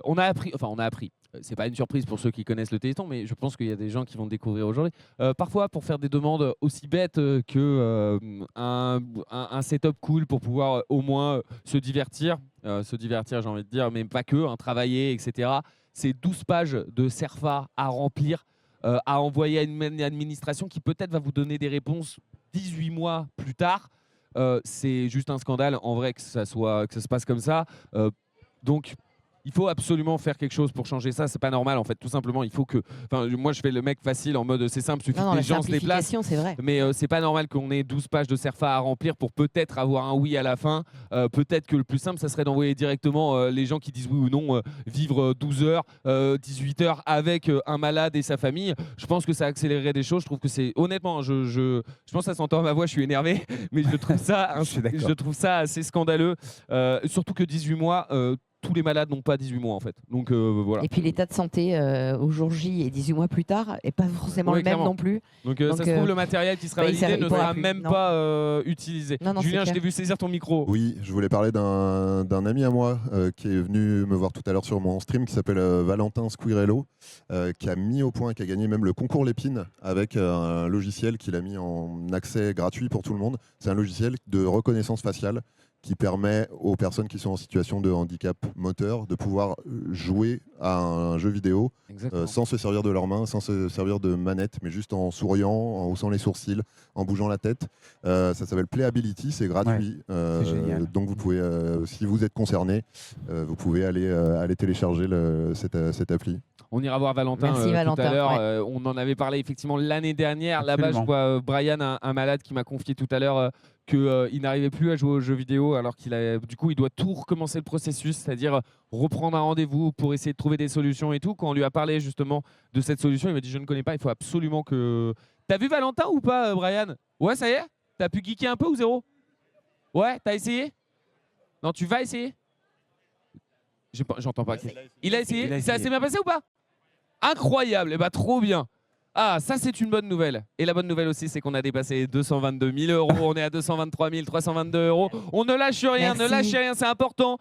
on a appris. C'est pas une surprise pour ceux qui connaissent le Téléthon, mais je pense qu'il y a des gens qui vont le découvrir aujourd'hui. Parfois, pour faire des demandes aussi bêtes que un setup cool pour pouvoir au moins se divertir, j'ai envie de dire, mais pas que, travailler, etc. C'est 12 pages de CERFA à remplir, à envoyer à une administration qui peut-être va vous donner des réponses 18 mois plus tard. C'est juste un scandale, en vrai, que ça se passe comme ça. Donc, il faut absolument faire quelque chose pour changer ça. C'est pas normal, en fait. Tout simplement, il faut que. Enfin, moi, je fais le mec facile en mode c'est simple, suffit que les gens se déplacent.
C'est vrai.
Mais c'est pas normal qu'on ait 12 pages de CERFA à remplir pour peut-être avoir un oui à la fin. Peut-être que le plus simple, ça serait d'envoyer directement les gens qui disent oui ou non, vivre 12 heures, 18 heures avec un malade et sa famille. Je pense que ça accélérerait des choses. Je trouve que c'est. Honnêtement, je pense que ça s'entend à ma voix, je suis énervé, mais je trouve ça assez scandaleux. Surtout que 18 mois. Tous les malades n'ont pas 18 mois en fait. Donc voilà.
Et puis l'état de santé au jour J et 18 mois plus tard n'est pas forcément le même non plus.
Donc ça se trouve, le matériel qui sera validé ne sera même pas utilisé. Non, Julien, je t'ai vu saisir ton micro.
Oui, je voulais parler d'un ami à moi qui est venu me voir tout à l'heure sur mon stream, qui s'appelle Valentin Squirello, qui a mis au point, qui a gagné même le concours Lépine avec un logiciel qu'il a mis en accès gratuit pour tout le monde. C'est un logiciel de reconnaissance faciale qui permet aux personnes qui sont en situation de handicap moteur de pouvoir jouer à un jeu vidéo sans se servir de leurs mains, sans se servir de manette, mais juste en souriant, en haussant les sourcils, en bougeant la tête. Ça s'appelle Playability, c'est gratuit.
C'est génial.
Donc vous pouvez, si vous êtes concerné, vous pouvez aller télécharger cette appli.
On ira voir Valentin, tout à l'heure. Ouais. On en avait parlé effectivement l'année dernière. Là-bas, je vois Brian, un malade qui m'a confié tout à l'heure qu'il n'arrivait plus à jouer aux jeux vidéo alors du coup, il doit tout recommencer le processus, c'est-à-dire reprendre un rendez-vous pour essayer de trouver des solutions et tout. Quand on lui a parlé justement de cette solution, il m'a dit je ne connais pas, il faut absolument que... T'as vu Valentin ou pas, Brian? Ouais, ça y est? T'as pu geeker un peu ou zéro? Ouais, t'as essayé? Non, tu vas essayer? J'entends pas. Il a essayé. Ça s'est bien passé ou pas? Incroyable, et bah trop bien. Ah, ça c'est une bonne nouvelle. Et la bonne nouvelle aussi, c'est qu'on a dépassé 222 000 €. On est à 223 322 €. On ne lâche rien, ne lâchez rien, c'est important.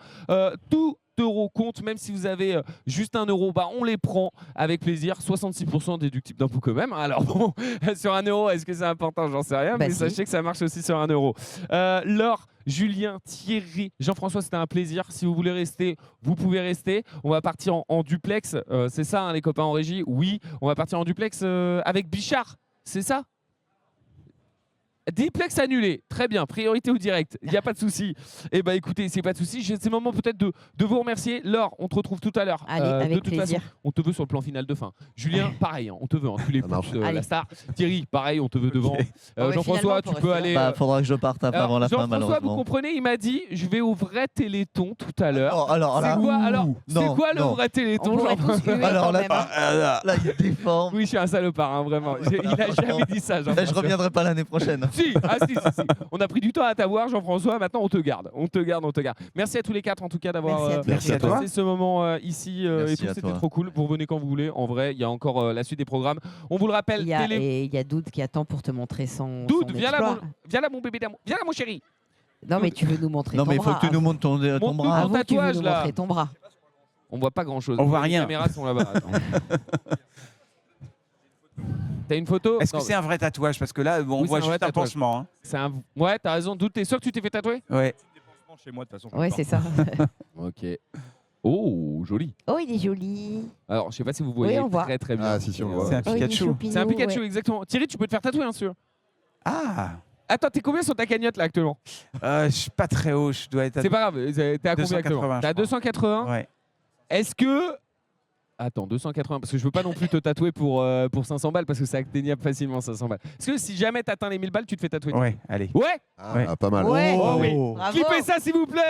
Tout euro compte, même si vous avez juste 1 €, bah on les prend avec plaisir. 66% déductible d'impôt quand même. Alors bon, sur 1 €, est-ce que c'est important? J'en sais rien, mais sachez que ça marche aussi sur 1 €. Laure, Julien, Thierry, Jean-François, c'était un plaisir. Si vous voulez rester, vous pouvez rester. On va partir en duplex. C'est ça, hein, les copains en régie? Oui, on va partir en duplex avec Bichard. C'est ça? Duplex annulé, très bien, priorité au direct, il n'y a pas de souci. Eh bien écoutez, c'est pas de souci, c'est le moment peut-être de vous remercier. Laure, on te retrouve tout à l'heure.
Avec
de toute
plaisir.
façon, on te veut sur le plan final de fin. Julien, pareil, hein, on te veut, hein, tu les pousses, la star. Thierry, pareil, on te veut devant. Jean-François, tu peux aller...
faudra que je parte avant la fin, malheureusement.
Jean-François, vous comprenez, il m'a dit, je vais au vrai Téléthon tout à l'heure. C'est quoi le vrai Téléthon, Jean-François?
Alors là, il défend.
Oui, je suis un salopard, hein, vraiment. Il a jamais dit ça, Jean-François.
Je reviendrai pas l'année prochaine.
Si. On a pris du temps à t'avoir, Jean-François. Maintenant, on te garde. Merci à tous les quatre, en tout cas, d'avoir passé ce moment ici. C'était trop cool. Vous revenez quand vous voulez. En vrai, il y a encore la suite des programmes. On vous le rappelle.
Il y a Doud qui attend pour te montrer son.
Doud, viens là, mon bébé d'amour. Viens là, mon chéri.
Non, mais tu veux nous montrer ton bras.
Non, mais il faut que tu nous montres ton bras.
Ton tatouage, là.
Montrer ton bras.
On voit pas grand-chose.
On voit rien.
Les caméras sont là-bas. T'as une photo?
Est-ce que c'est un vrai tatouage? Parce que là, on voit juste un pansement. Hein.
Ouais, t'as raison. Doud, t'es sûr que tu t'es fait tatouer?
Ouais.
Chez moi, de toute façon.
Ouais, c'est ça.
Ok. Oh, joli.
Oh, il est joli.
Alors, je sais pas si vous voyez très bien.
Ah, si, on voit.
C'est un Pikachu.
C'est un Pikachu, exactement. Thierry, tu peux te faire tatouer, hein, sûr.
Ah.
Attends, t'es combien sur ta cagnotte là actuellement?
Je suis pas très haut, je dois être à...
C'est pas grave, t'es à combien actuellement? T'es à 280.
Ouais.
Est-ce que... Attends, 280, parce que je veux pas non plus te tatouer pour 500 balles, parce que c'est atteignable facilement 500 balles. Est-ce que si jamais t'atteins les 1000 balles, tu te fais tatouer?
Ouais, allez.
Ouais.
Pas mal.
Ouais.
Oh, oui.
Bravo.
Qui fait ça s'il vous plaît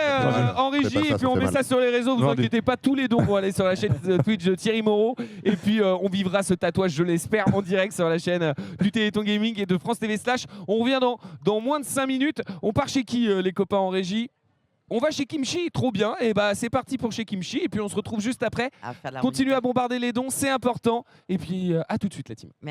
en régie, et puis on met ça sur les réseaux, vous inquiétez pas, tous les dons vont aller sur la chaîne Twitch de Thierry Moreau, et puis on vivra ce tatouage, je l'espère, en direct sur la chaîne du Téléthon Gaming et de France TV Slash. On revient dans moins de 5 minutes. On part chez qui les copains en régie? On va chez Kimchi, trop bien. Et bah c'est parti pour chez Kimchi. Et puis on se retrouve juste après. Continuez à bombarder les dons, c'est important. Et puis à tout de suite la team. Merci.